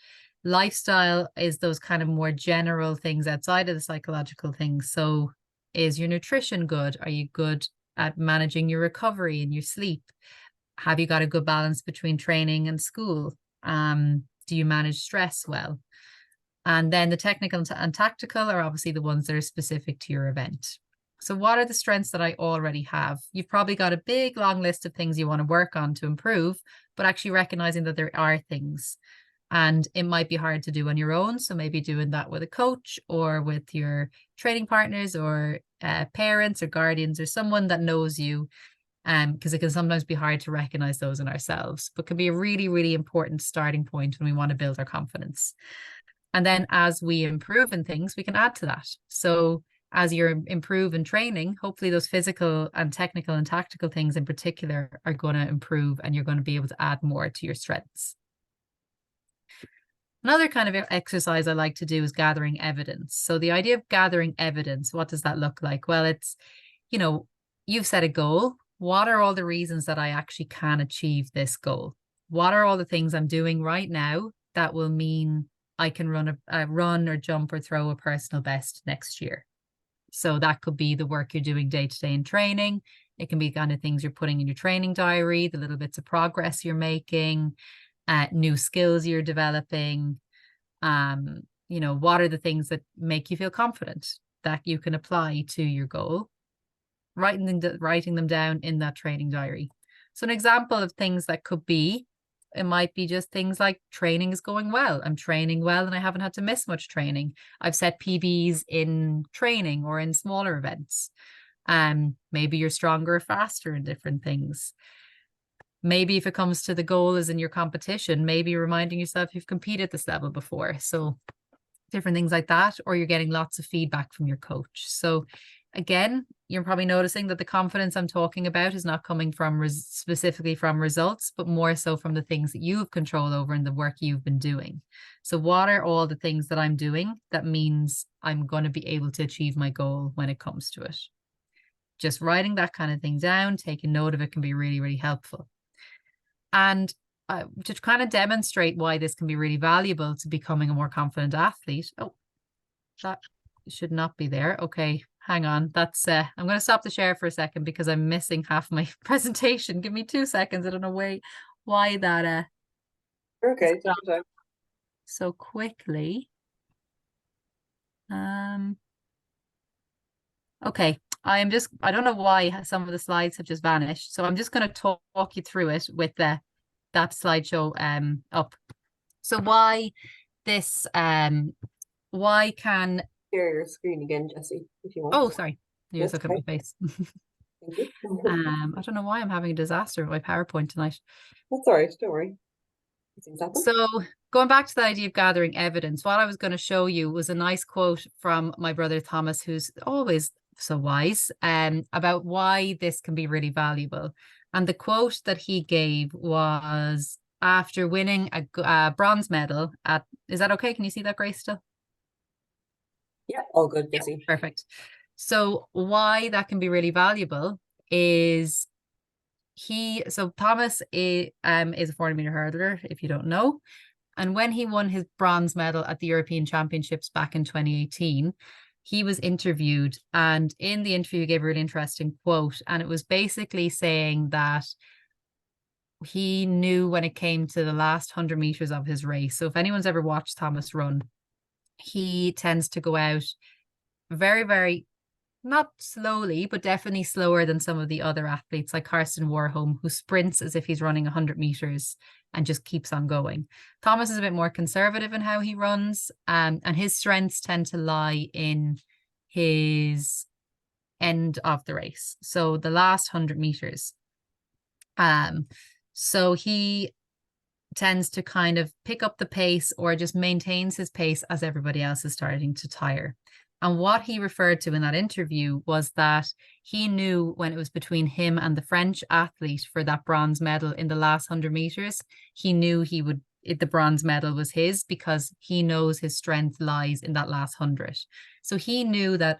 Lifestyle is those kind of more general things outside of the psychological things. So is your nutrition good? Are you good at managing your recovery and your sleep? Have you got a good balance between training and school? Do you manage stress well? And then the technical and tactical are obviously the ones that are specific to your event. So what are the strengths that I already have? You've probably got a big, long list of things you want to work on to improve, but actually recognizing that there are things. And it might be hard to do on your own. So maybe doing that with a coach or with your training partners or parents or guardians or someone that knows you because it can sometimes be hard to recognize those in ourselves, but can be a really, really important starting point when we want to build our confidence. And then as we improve in things, we can add to that. So as you improve in training, hopefully those physical and technical and tactical things in particular are going to improve, and you're going to be able to add more to your strengths. Another kind of exercise I like to do is gathering evidence. So the idea of gathering evidence, what does that look like? Well, it's, you know, you've set a goal. What are all the reasons that I actually can achieve this goal? What are all the things I'm doing right now that will mean I can run or jump or throw a personal best next year? So that could be the work you're doing day to day in training. It can be kind of things you're putting in your training diary, the little bits of progress you're making, new skills you're developing. You know, what are the things that make you feel confident that you can apply to your goal? Writing them down in that training diary. So an example of things that could be, it might be just things like training is going well. I'm training well and I haven't had to miss much training. I've set PBs in training or in smaller events. Maybe you're stronger or faster in different things. Maybe if it comes to the goal as in your competition, maybe reminding yourself you've competed at this level before. So different things like that, or you're getting lots of feedback from your coach. So again, you're probably noticing that the confidence I'm talking about is not coming from specifically from results, but more so from the things that you have control over and the work you've been doing. So what are all the things that I'm doing that means I'm going to be able to achieve my goal when it comes to it? Just writing that kind of thing down, taking note of it can be really, really helpful. And to kind of demonstrate why this can be really valuable to becoming a more confident athlete. Oh, that should not be there. Okay, hang on. That's I'm going to stop the share for a second because I'm missing half my presentation. Give me 2 seconds. I don't know why that Okay, so quickly. Okay, I don't know why some of the slides have just vanished. So I'm just going to talk you through it with that slideshow up. So why this why can share your screen again, Jessie, if you want. Oh, sorry. You just look at my face. Thank you. I don't know why I'm having a disaster with my PowerPoint tonight. That's all right, don't worry. So going back to the idea of gathering evidence, what I was going to show you was a nice quote from my brother Thomas, who's always so wise, about why this can be really valuable. And the quote that he gave was after winning a bronze medal at, is that okay? Can you see that, Grace, still? Yeah, all good, Jessie. Yeah, perfect. So why that can be really valuable is Thomas is a 400-meter hurdler, if you don't know. And when he won his bronze medal at the European Championships back in 2018, he was interviewed. And in the interview, he gave a really interesting quote. And it was basically saying that he knew when it came to the last 100 meters of his race. So if anyone's ever watched Thomas run, he tends to go out very, very, not slowly, but definitely slower than some of the other athletes like Karsten Warholm, who sprints as if he's running 100 meters and just keeps on going. Thomas is a bit more conservative in how he runs, and his strengths tend to lie in his end of the race. So the last 100 meters. So he tends to kind of pick up the pace or just maintains his pace as everybody else is starting to tire. And what he referred to in that interview was that he knew when it was between him and the French athlete for that bronze medal in the last 100 meters, he knew the bronze medal was his because he knows his strength lies in that last 100. So he knew that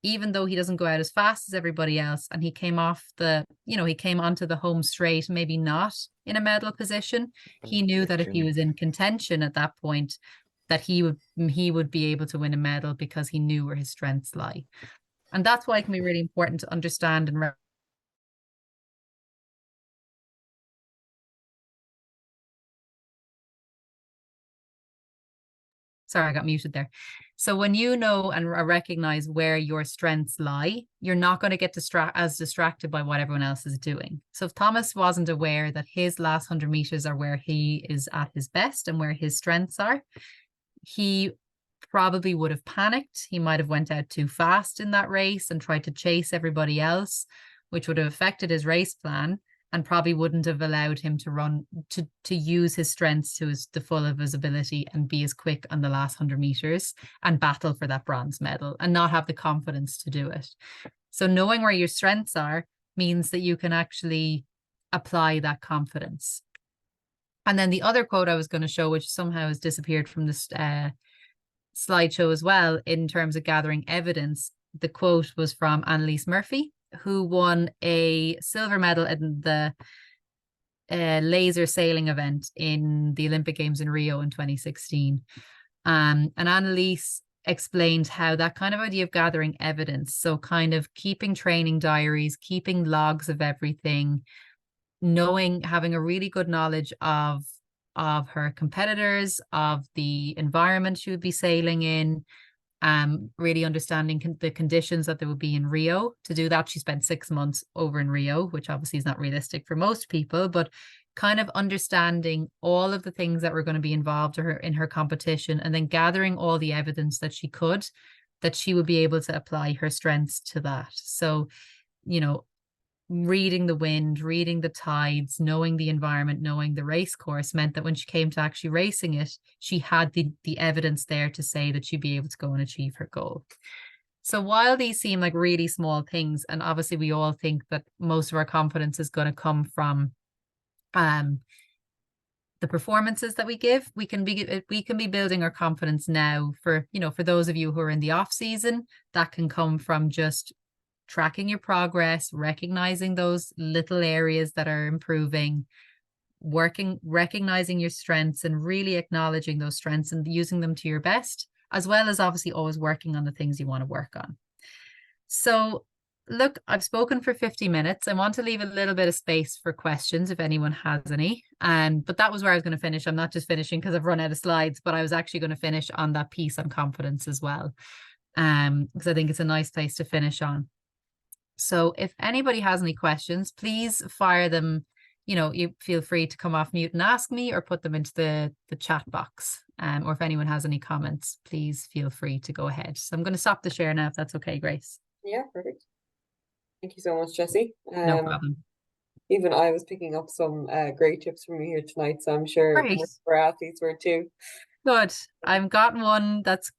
even though he doesn't go out as fast as everybody else, and he came onto the home straight, maybe not in a medal position, he knew that if he was in contention at that point, that he would be able to win a medal because he knew where his strengths lie. And that's why it can be really important to understand and Sorry, I got muted there. So when you know and recognize where your strengths lie, you're not going to get as distracted by what everyone else is doing. So if Thomas wasn't aware that his last 100 meters are where he is at his best and where his strengths are, he probably would have panicked. He might have went out too fast in that race and tried to chase everybody else, which would have affected his race plan and probably wouldn't have allowed him to run, to use his strengths to the full of his ability and be as quick on the last 100 meters and battle for that bronze medal and not have the confidence to do it. So knowing where your strengths are means that you can actually apply that confidence. And then the other quote I was going to show, which somehow has disappeared from this slideshow as well, in terms of gathering evidence, the quote was from Annalise Murphy, who won a silver medal in the laser sailing event in the Olympic Games in Rio in 2016. And Annalise explained how that kind of idea of gathering evidence, so kind of keeping training diaries, keeping logs of everything, knowing, having a really good knowledge of her competitors, of the environment she would be sailing in, really understanding the conditions that there would be in Rio. To do that, she spent 6 months over in Rio, which obviously is not realistic for most people, but kind of understanding all of the things that were going to be involved in her competition, and then gathering all the evidence that she could, that she would be able to apply her strengths to that. So, you know, reading the wind, reading the tides, knowing the environment, knowing the race course meant that when she came to actually racing it, she had the evidence there to say that she'd be able to go and achieve her goal. So while these seem like really small things, and obviously we all think that most of our confidence is going to come from the performances that we give, we can be building our confidence now. For, you know, for those of you who are in the off season, that can come from just tracking your progress, recognizing those little areas that are improving, recognizing your strengths and really acknowledging those strengths and using them to your best, as well as obviously always working on the things you want to work on. So look, I've spoken for 50 minutes. I want to leave a little bit of space for questions if anyone has any. But that was where I was going to finish. I'm not just finishing because I've run out of slides, but I was actually going to finish on that piece on confidence as well. Because I think it's a nice place to finish on. So if anybody has any questions, please fire them. You know, you feel free to come off mute and ask me, or put them into the chat box. Or if anyone has any comments, please feel free to go ahead. So I'm going to stop the share now, if that's okay, Grace. Yeah, perfect. Thank you so much, Jessie. No problem. Even I was picking up some great tips from you here tonight, so I'm sure most of our athletes were too. Good. I've gotten one that's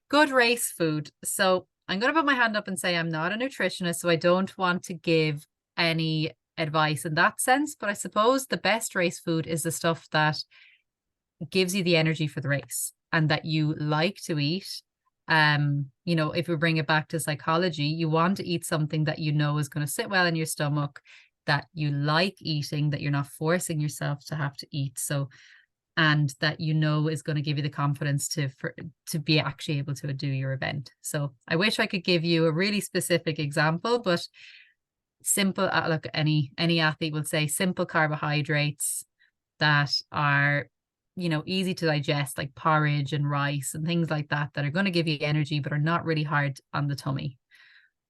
good race food. So I'm going to put my hand up and say I'm not a nutritionist, so I don't want to give any advice in that sense. But I suppose the best race food is the stuff that gives you the energy for the race and that you like to eat. You know, if we bring it back to psychology, you want to eat something that you know is going to sit well in your stomach, that you like eating, that you're not forcing yourself to have to eat. So, and that you know is going to give you the confidence to be actually able to do your event. So I wish I could give you a really specific example, but simple, look, any athlete will say simple carbohydrates that are, you know, easy to digest, like porridge and rice and things like that, that are going to give you energy, but are not really hard on the tummy.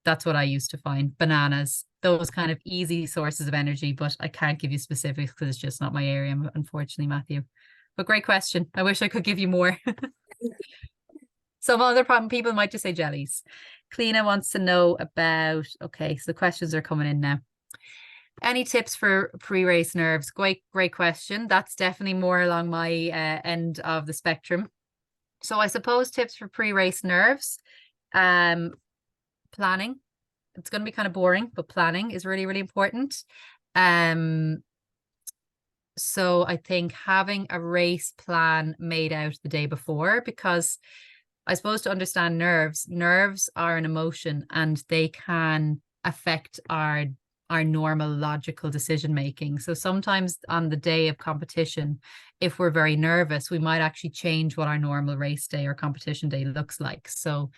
That's what I used to find. Bananas, those kind of easy sources of energy, but I can't give you specifics because it's just not my area, unfortunately, Matthew. But great question. I wish I could give you more. Some other people might just say jellies. Kleena wants to know about, okay, so the questions are coming in now. Any tips for pre-race nerves? Great question. That's definitely more along my end of the spectrum. So I suppose tips for pre-race nerves, planning. It's going to be kind of boring, but planning is really, really important. So I think having a race plan made out the day before, because I suppose to understand nerves are an emotion and they can affect our normal logical decision making. So sometimes on the day of competition, if we're very nervous, we might actually change what our normal race day or competition day looks like. So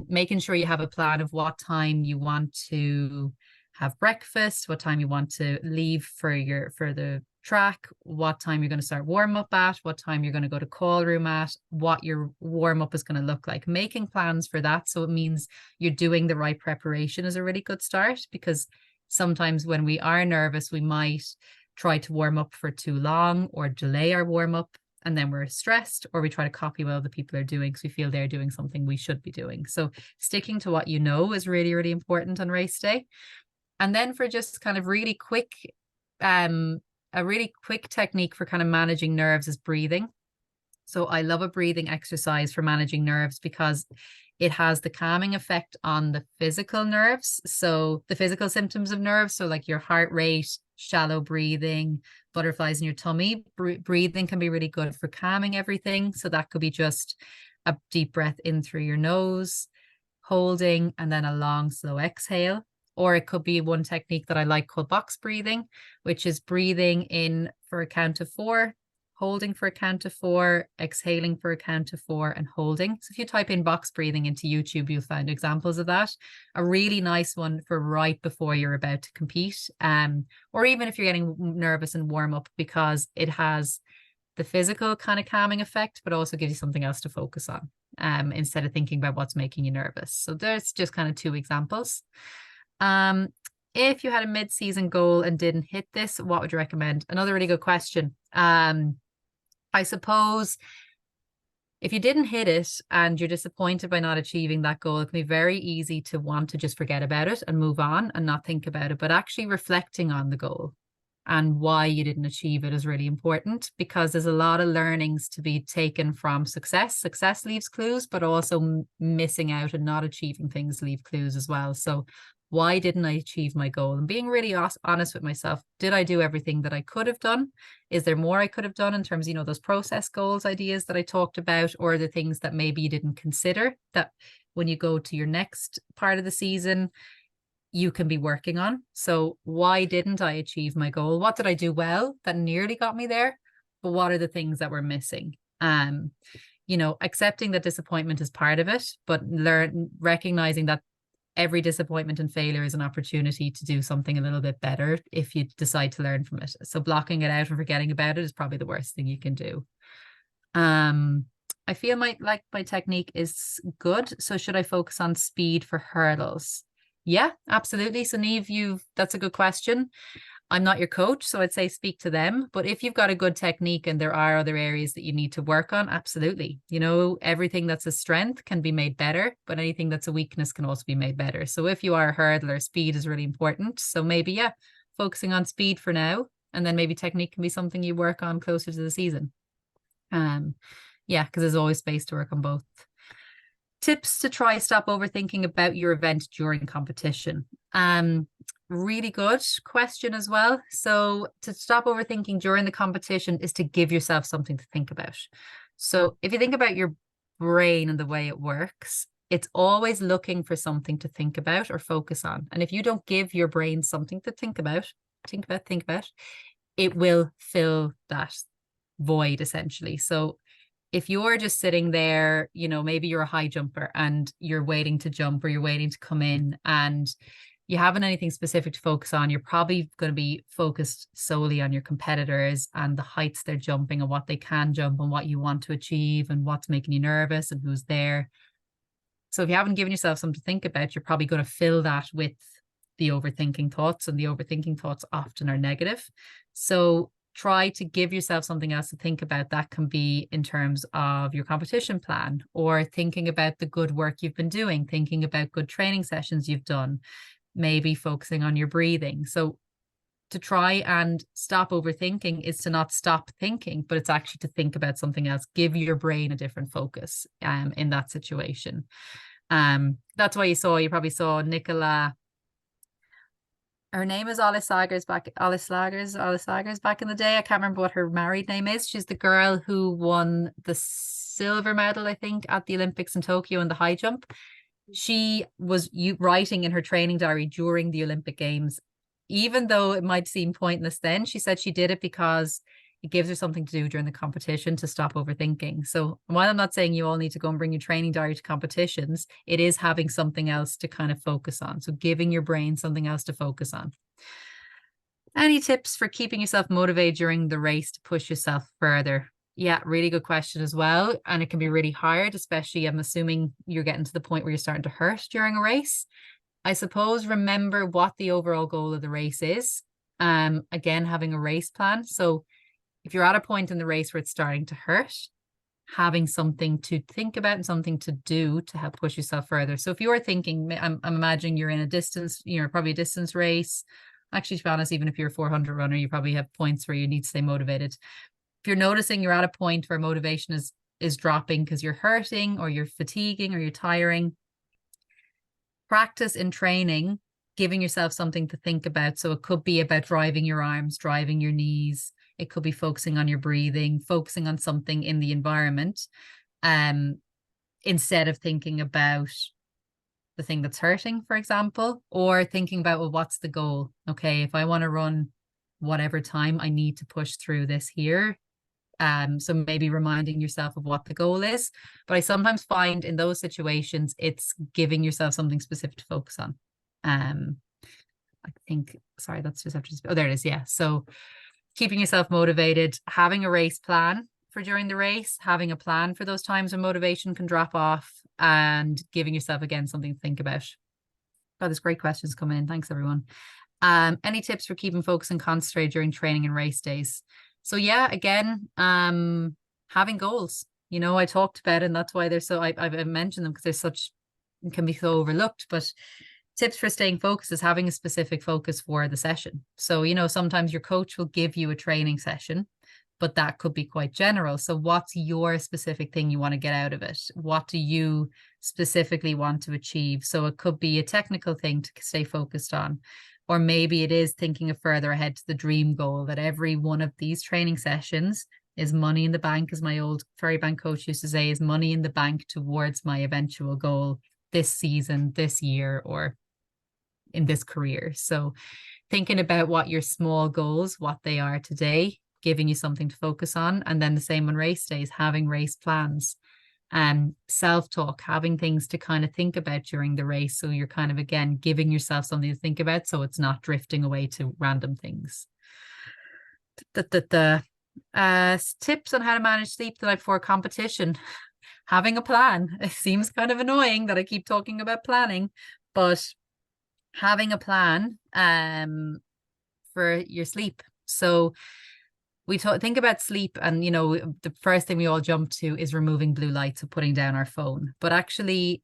making sure you have a plan of what time you want to have breakfast, what time you want to leave for the track, what time you're going to start warm up at, what time you're going to go to call room at, what your warm up is going to look like. Making plans for that, so it means you're doing the right preparation, is a really good start, because sometimes when we are nervous, we might try to warm up for too long or delay our warm up, and then we're stressed, or we try to copy what other people are doing because we feel they're doing something we should be doing. So sticking to what you know is really, really important on race day. And then for just kind of really quick, a really quick technique for kind of managing nerves is breathing. So I love a breathing exercise for managing nerves because it has the calming effect on the physical nerves. So the physical symptoms of nerves, so like your heart rate, shallow breathing, butterflies in your tummy, breathing can be really good for calming everything. So that could be just a deep breath in through your nose, holding, and then a long, slow exhale. Or it could be one technique that I like called box breathing, which is breathing in for a count of 4, holding for a count of 4, exhaling for a count of 4, and holding. So if you type in box breathing into YouTube, you'll find examples of that. A really nice one for right before you're about to compete, or even if you're getting nervous and warm up, because it has the physical kind of calming effect, but also gives you something else to focus on, instead of thinking about what's making you nervous. So there's just kind of 2 examples. If you had a mid-season goal and didn't hit this, what would you recommend? Another really good question. I suppose if you didn't hit it and you're disappointed by not achieving that goal, it can be very easy to want to just forget about it and move on and not think about it. But actually reflecting on the goal and why you didn't achieve it is really important, because there's a lot of learnings to be taken from success. Success leaves clues, but also missing out and not achieving things leave clues as well. So why didn't I achieve my goal? And being really honest with myself. Did I do everything that I could have done? Is there more I could have done in terms of, those process goals, ideas that I talked about, or the things that maybe you didn't consider that when you go to your next part of the season, you can be working on? So why didn't I achieve my goal? What did I do well that nearly got me there? But what are the things that were missing? Accepting that disappointment is part of it, but recognizing that every disappointment and failure is an opportunity to do something a little bit better if you decide to learn from it. So blocking it out and forgetting about it is probably the worst thing you can do. I feel my technique is good. So should I focus on speed for hurdles? Yeah, absolutely. So Niamh, that's a good question. I'm not your coach, so I'd say speak to them. But if you've got a good technique and there are other areas that you need to work on, absolutely. Everything that's a strength can be made better, but anything that's a weakness can also be made better. So if you are a hurdler, speed is really important. So maybe, focusing on speed for now, and then maybe technique can be something you work on closer to the season. Because there's always space to work on both. Tips to try stop overthinking about your event during competition. Really good question as well. So to stop overthinking during the competition is to give yourself something to think about. So if you think about your brain and the way it works, it's always looking for something to think about or focus on. And if you don't give your brain something to think about, it will fill that void essentially. So if you're just sitting there, maybe you're a high jumper and you're waiting to jump or you're waiting to come in and you haven't anything specific to focus on, you're probably going to be focused solely on your competitors and the heights they're jumping and what they can jump and what you want to achieve and what's making you nervous and who's there. So if you haven't given yourself something to think about, you're probably going to fill that with the overthinking thoughts, and the overthinking thoughts often are negative. So try to give yourself something else to think about. That can be in terms of your competition plan, or thinking about the good work you've been doing, thinking about good training sessions you've done, maybe focusing on your breathing. So to try and stop overthinking is to not stop thinking, but it's actually to think about something else. Give your brain a different focus in that situation. That's why you probably saw Nicola. Her name is Alice Sagers back in the day. I can't remember what her married name is. She's the girl who won the silver medal, I think, at the Olympics in Tokyo in the high jump. She was writing in her training diary during the Olympic Games, even though it might seem pointless then. She said she did it because it gives her something to do during the competition to stop overthinking. So while I'm not saying you all need to go and bring your training diary to competitions, it is having something else to kind of focus on. So giving your brain something else to focus on. Any tips for keeping yourself motivated during the race to push yourself further? Yeah, really good question as well. And it can be really hard, especially I'm assuming you're getting to the point where you're starting to hurt during a race. I suppose remember what the overall goal of the race is. Again, having a race plan. So if you're at a point in the race where it's starting to hurt, having something to think about and something to do to help push yourself further. So if you're thinking, I'm imagining you're in a distance, probably a distance race. Actually, to be honest, even if you're a 400 runner, you probably have points where you need to stay motivated. If you're noticing you're at a point where motivation is dropping because you're hurting or you're fatiguing or you're tiring, practice in training, giving yourself something to think about. So it could be about driving your arms, driving your knees. It could be focusing on your breathing, focusing on something in the environment, instead of thinking about the thing that's hurting, for example, or thinking about, well, what's the goal? Okay, if I want to run whatever time, I need to push through this here. So maybe reminding yourself of what the goal is. But I sometimes find in those situations, it's giving yourself something specific to focus on. I think, sorry, that's just after, oh, there it is. Yeah. So keeping yourself motivated, having a race plan for during the race, having a plan for those times when motivation can drop off, and giving yourself, again, something to think about. Oh, there's great questions coming in. Thanks, everyone. Any tips for keeping focus and concentrated during training and race days? So yeah, again, having goals. I talked about it, and that's why they're so, I've mentioned them because they're such, can be so overlooked. But tips for staying focused is having a specific focus for the session. So, sometimes your coach will give you a training session, but that could be quite general. So what's your specific thing you want to get out of it? What do you specifically want to achieve? So it could be a technical thing to stay focused on, or maybe it is thinking of further ahead to the dream goal, that every one of these training sessions is money in the bank, as my old ferry bank coach used to say, is money in the bank towards my eventual goal this season, this year, or in this career. So thinking about what your small goals, what they are today, giving you something to focus on. And then the same on race days, having race plans, self-talk, having things to kind of think about during the race. So you're kind of, again, giving yourself something to think about, so it's not drifting away to random things. The tips on how to manage sleep the night before competition. Having a plan. It seems kind of annoying that I keep talking about planning, but having a plan for your sleep. So we think about sleep, and the first thing we all jump to is removing blue light, so putting down our phone. But actually,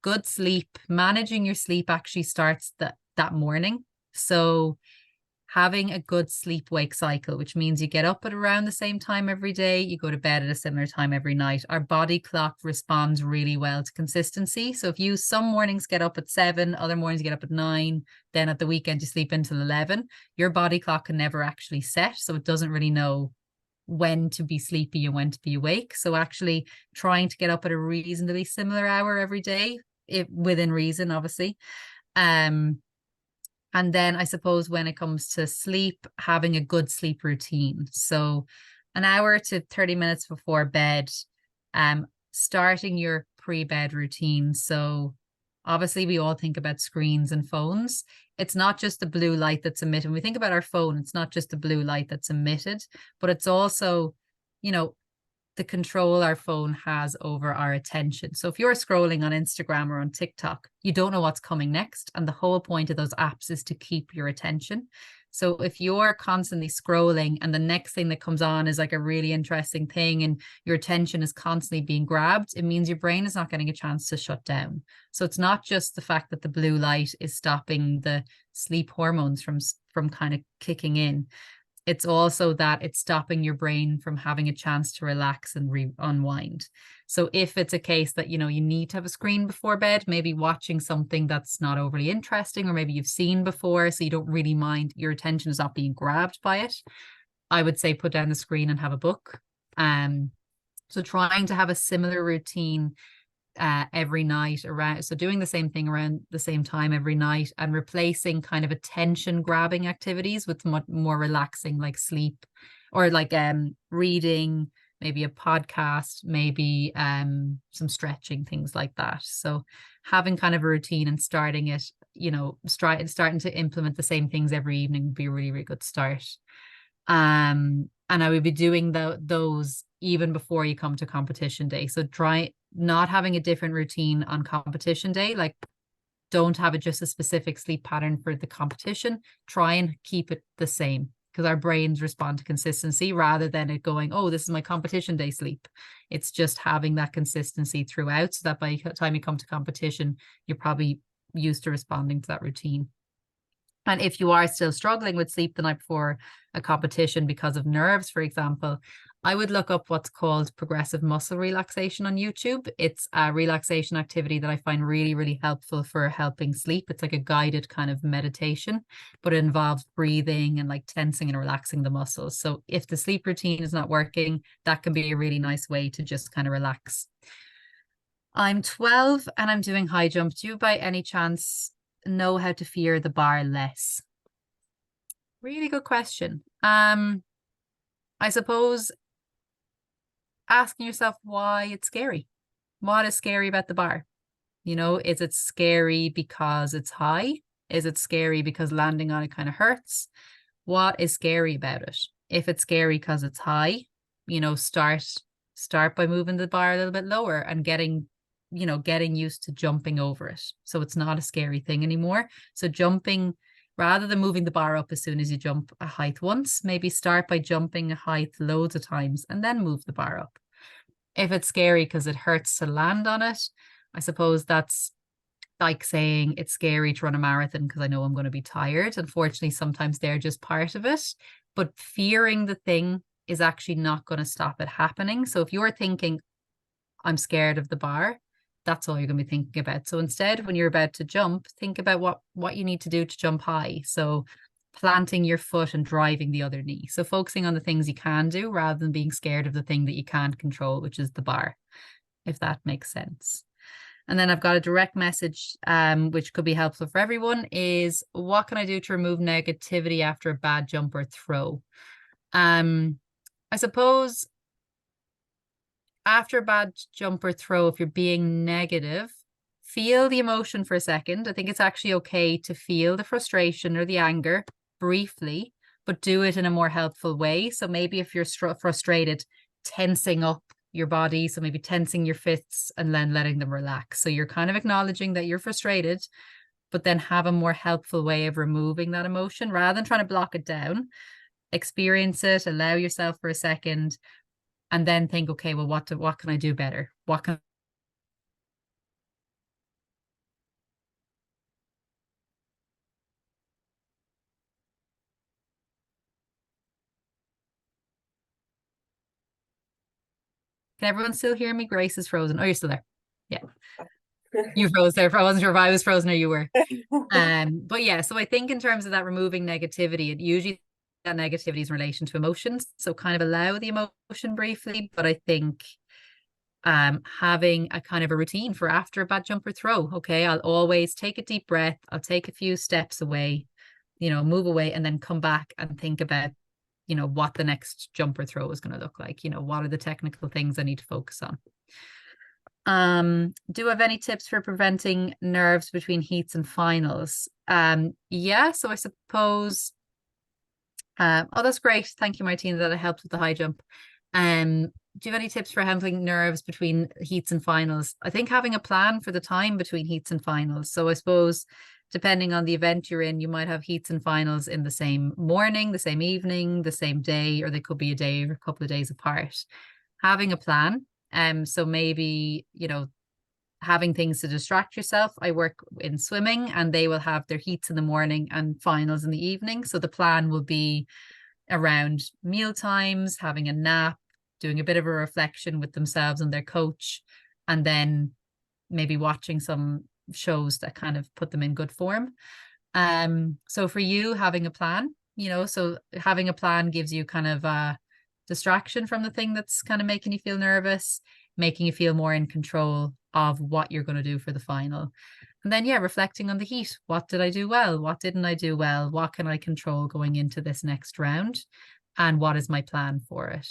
good sleep, managing your sleep, actually starts that morning. So having a good sleep-wake cycle, which means you get up at around the same time every day, you go to bed at a similar time every night. Our body clock responds really well to consistency. So if you some mornings get up at 7, other mornings you get up at 9, then at the weekend you sleep until 11, your body clock can never actually set. So it doesn't really know when to be sleepy and when to be awake. So actually trying to get up at a reasonably similar hour every day, within reason, obviously. And then I suppose when it comes to sleep, having a good sleep routine. So an hour to 30 minutes before bed, starting your pre-bed routine. So obviously we all think about screens and phones. It's not just the blue light that's emitted. When we think about our phone, it's not just the blue light that's emitted, but it's also, the control our phone has over our attention. So if you're scrolling on Instagram or on TikTok, you don't know what's coming next. And the whole point of those apps is to keep your attention. So if you're constantly scrolling and the next thing that comes on is like a really interesting thing and your attention is constantly being grabbed, it means your brain is not getting a chance to shut down. So it's not just the fact that the blue light is stopping the sleep hormones from kind of kicking in. It's also that it's stopping your brain from having a chance to relax and unwind. So if it's a case that, you need to have a screen before bed, maybe watching something that's not overly interesting, or maybe you've seen before, so you don't really mind, your attention is not being grabbed by it, I would say put down the screen and have a book. So trying to have a similar routine every night around, so doing the same thing around the same time every night, and replacing kind of attention grabbing activities with more relaxing, like sleep, or like reading, maybe a podcast, maybe some stretching, things like that. So having kind of a routine and starting it, starting to implement the same things every evening would be a really, really good start. And I would be doing those even before you come to competition day. So try not having a different routine on competition day. Like, don't have just a specific sleep pattern for the competition. Try and keep it the same, because our brains respond to consistency rather than it going, oh, this is my competition day sleep. It's just having that consistency throughout so that by the time you come to competition, you're probably used to responding to that routine. And if you are still struggling with sleep the night before a competition because of nerves, for example, I would look up what's called progressive muscle relaxation on YouTube. It's a relaxation activity that I find really, really helpful for helping sleep. It's like a guided kind of meditation, but it involves breathing and like tensing and relaxing the muscles. So if the sleep routine is not working, that can be a really nice way to just kind of relax. I'm 12 and I'm doing high jump. Do you by any chance know how to fear the bar less? Really good question. I suppose asking yourself why it's scary. What is scary about the bar? You know, is it scary because it's high? Is it scary because landing on it kind of hurts? What is scary about it? If it's scary because it's high, you know, start by moving the bar a little bit lower and getting used to jumping over it. So it's not a scary thing anymore. So jumping, rather than moving the bar up as soon as you jump a height once, maybe start by jumping a height loads of times and then move the bar up. If it's scary because it hurts to land on it, I suppose that's like saying it's scary to run a marathon because I know I'm going to be tired. Unfortunately, sometimes they're just part of it. But fearing the thing is actually not going to stop it happening. So if you're thinking, I'm scared of the bar, that's all you're going to be thinking about. So instead, when you're about to jump, think about what you need to do to jump high. So planting your foot and driving the other knee. So focusing on the things you can do rather than being scared of the thing that you can't control, which is the bar, if that makes sense. And then I've got a direct message, which could be helpful for everyone, is what can I do to remove negativity after a bad jump or throw? I suppose after a bad jump or throw, if you're being negative, feel the emotion for a second. I think it's actually okay to feel the frustration or the anger briefly, but do it in a more helpful way. So maybe if you're frustrated, tensing up your body, so maybe tensing your fists and then letting them relax. So you're kind of acknowledging that you're frustrated, but then have a more helpful way of removing that emotion rather than trying to block it down. Experience it, allow yourself for a second, and then think, okay, well, what can I do better? What can everyone still hear me? Grace is frozen. Oh, you're still there. Yeah. You froze there. I wasn't sure if I was frozen or you were. But yeah, so I think in terms of that removing negativity, it usually that negativity is in relation to emotions. So kind of allow the emotion briefly, but I think having a kind of a routine for after a bad jump or throw. Okay, I'll always take a deep breath, I'll take a few steps away, move away and then come back and think about, what the next jump or throw is going to look like. What are the technical things I need to focus on? Do you have any tips for preventing nerves between heats and finals? Yeah, so I suppose oh, that's great. Thank you, Martina, that it helped with the high jump. Do you have any tips for handling nerves between heats and finals? I think having a plan for the time between heats and finals. So I suppose depending on the event you're in, you might have heats and finals in the same morning, the same evening, the same day, or they could be a day or a couple of days apart. Having a plan. So maybe, having things to distract yourself. I work in swimming and they will have their heats in the morning and finals in the evening. So the plan will be around meal times, having a nap, doing a bit of a reflection with themselves and their coach, and then maybe watching some shows that kind of put them in good form. So for you, having a plan, so having a plan gives you kind of a distraction from the thing that's kind of making you feel nervous, making you feel more in control of what you're going to do for the final. And then, yeah, reflecting on the heat. What did I do well? What didn't I do well? What can I control going into this next round? And what is my plan for it?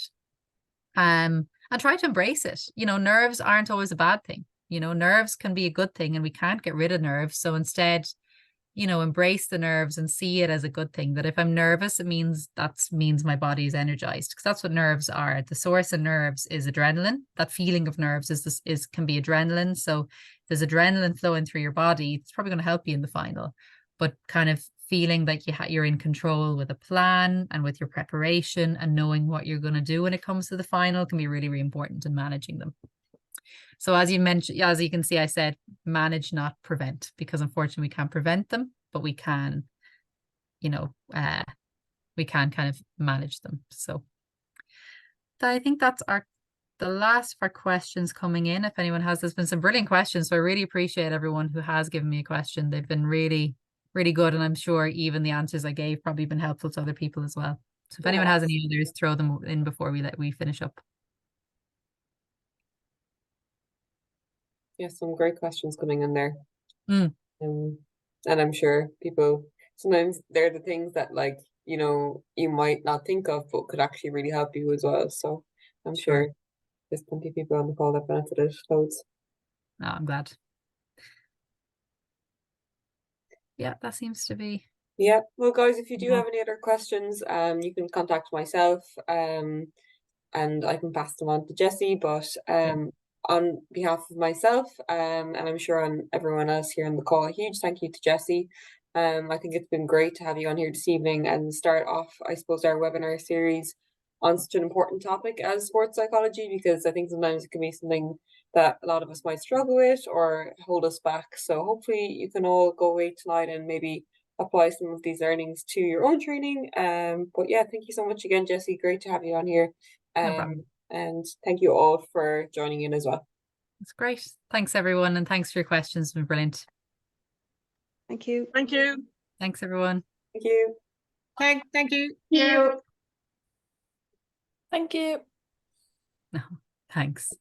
And try to embrace it. Nerves aren't always a bad thing. Nerves can be a good thing and we can't get rid of nerves. So instead, embrace the nerves and see it as a good thing. That if I'm nervous, it means my body is energized, because that's what nerves are. The source of nerves is adrenaline. That feeling of nerves can be adrenaline. So there's adrenaline flowing through your body. It's probably going to help you in the final, but kind of feeling like you're in control with a plan and with your preparation, and knowing what you're going to do when it comes to the final can be really, really important in managing them. So as you mentioned, as you can see, I said manage, not prevent, because unfortunately we can't prevent them, but we can, we can kind of manage them. So I think that's the last of our questions coming in. If anyone there's been some brilliant questions, so I really appreciate everyone who has given me a question. They've been really, really good, and I'm sure even the answers I gave probably been helpful to other people as well. So if anyone has any others, throw them in before we finish up. Yeah, some great questions coming in there. Mm. And I'm sure people, sometimes they're the things that you might not think of, but could actually really help you as well. So I'm sure there's plenty of people on the call that benefited loads. Oh, I'm glad. Yeah, that seems to be. Yeah. Well, guys, if you do have any other questions, you can contact myself, and I can pass them on to Jessie. But on behalf of myself, and I'm sure on everyone else here on the call, a huge thank you to Jessie. I think it's been great to have you on here this evening and start off, I suppose, our webinar series on such an important topic as sports psychology, because I think sometimes it can be something that a lot of us might struggle with or hold us back. So hopefully you can all go away tonight and maybe apply some of these learnings to your own training. But yeah, thank you so much again, Jessie. Great to have you on here. No problem. And thank you all for joining in as well. That's great. Thanks, everyone. And thanks for your questions. It's been brilliant. Thank you. Thank you. Thanks, everyone. Thank you. Thank you. Thank you. Thank you. No, thanks.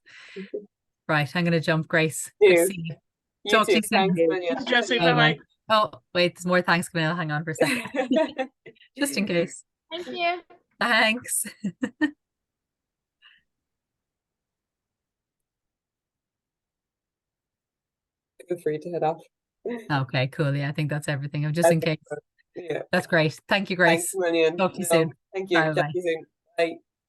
Right, I'm going to jump, Grace. You. Good to see you. You too. Thanks, Thanks, Jessie. Bye-bye. Oh, wait, there's more thanks, Camille. Hang on for a second. Just in case. Thank you. Thanks. Feel free to head off. Okay, cool. Yeah, I think that's everything. I'm just in case. Yeah. That's great. Thank you, Grace. Thanks a million. Talk to you soon. Thank you. Bye-bye. Talk to you soon. Bye.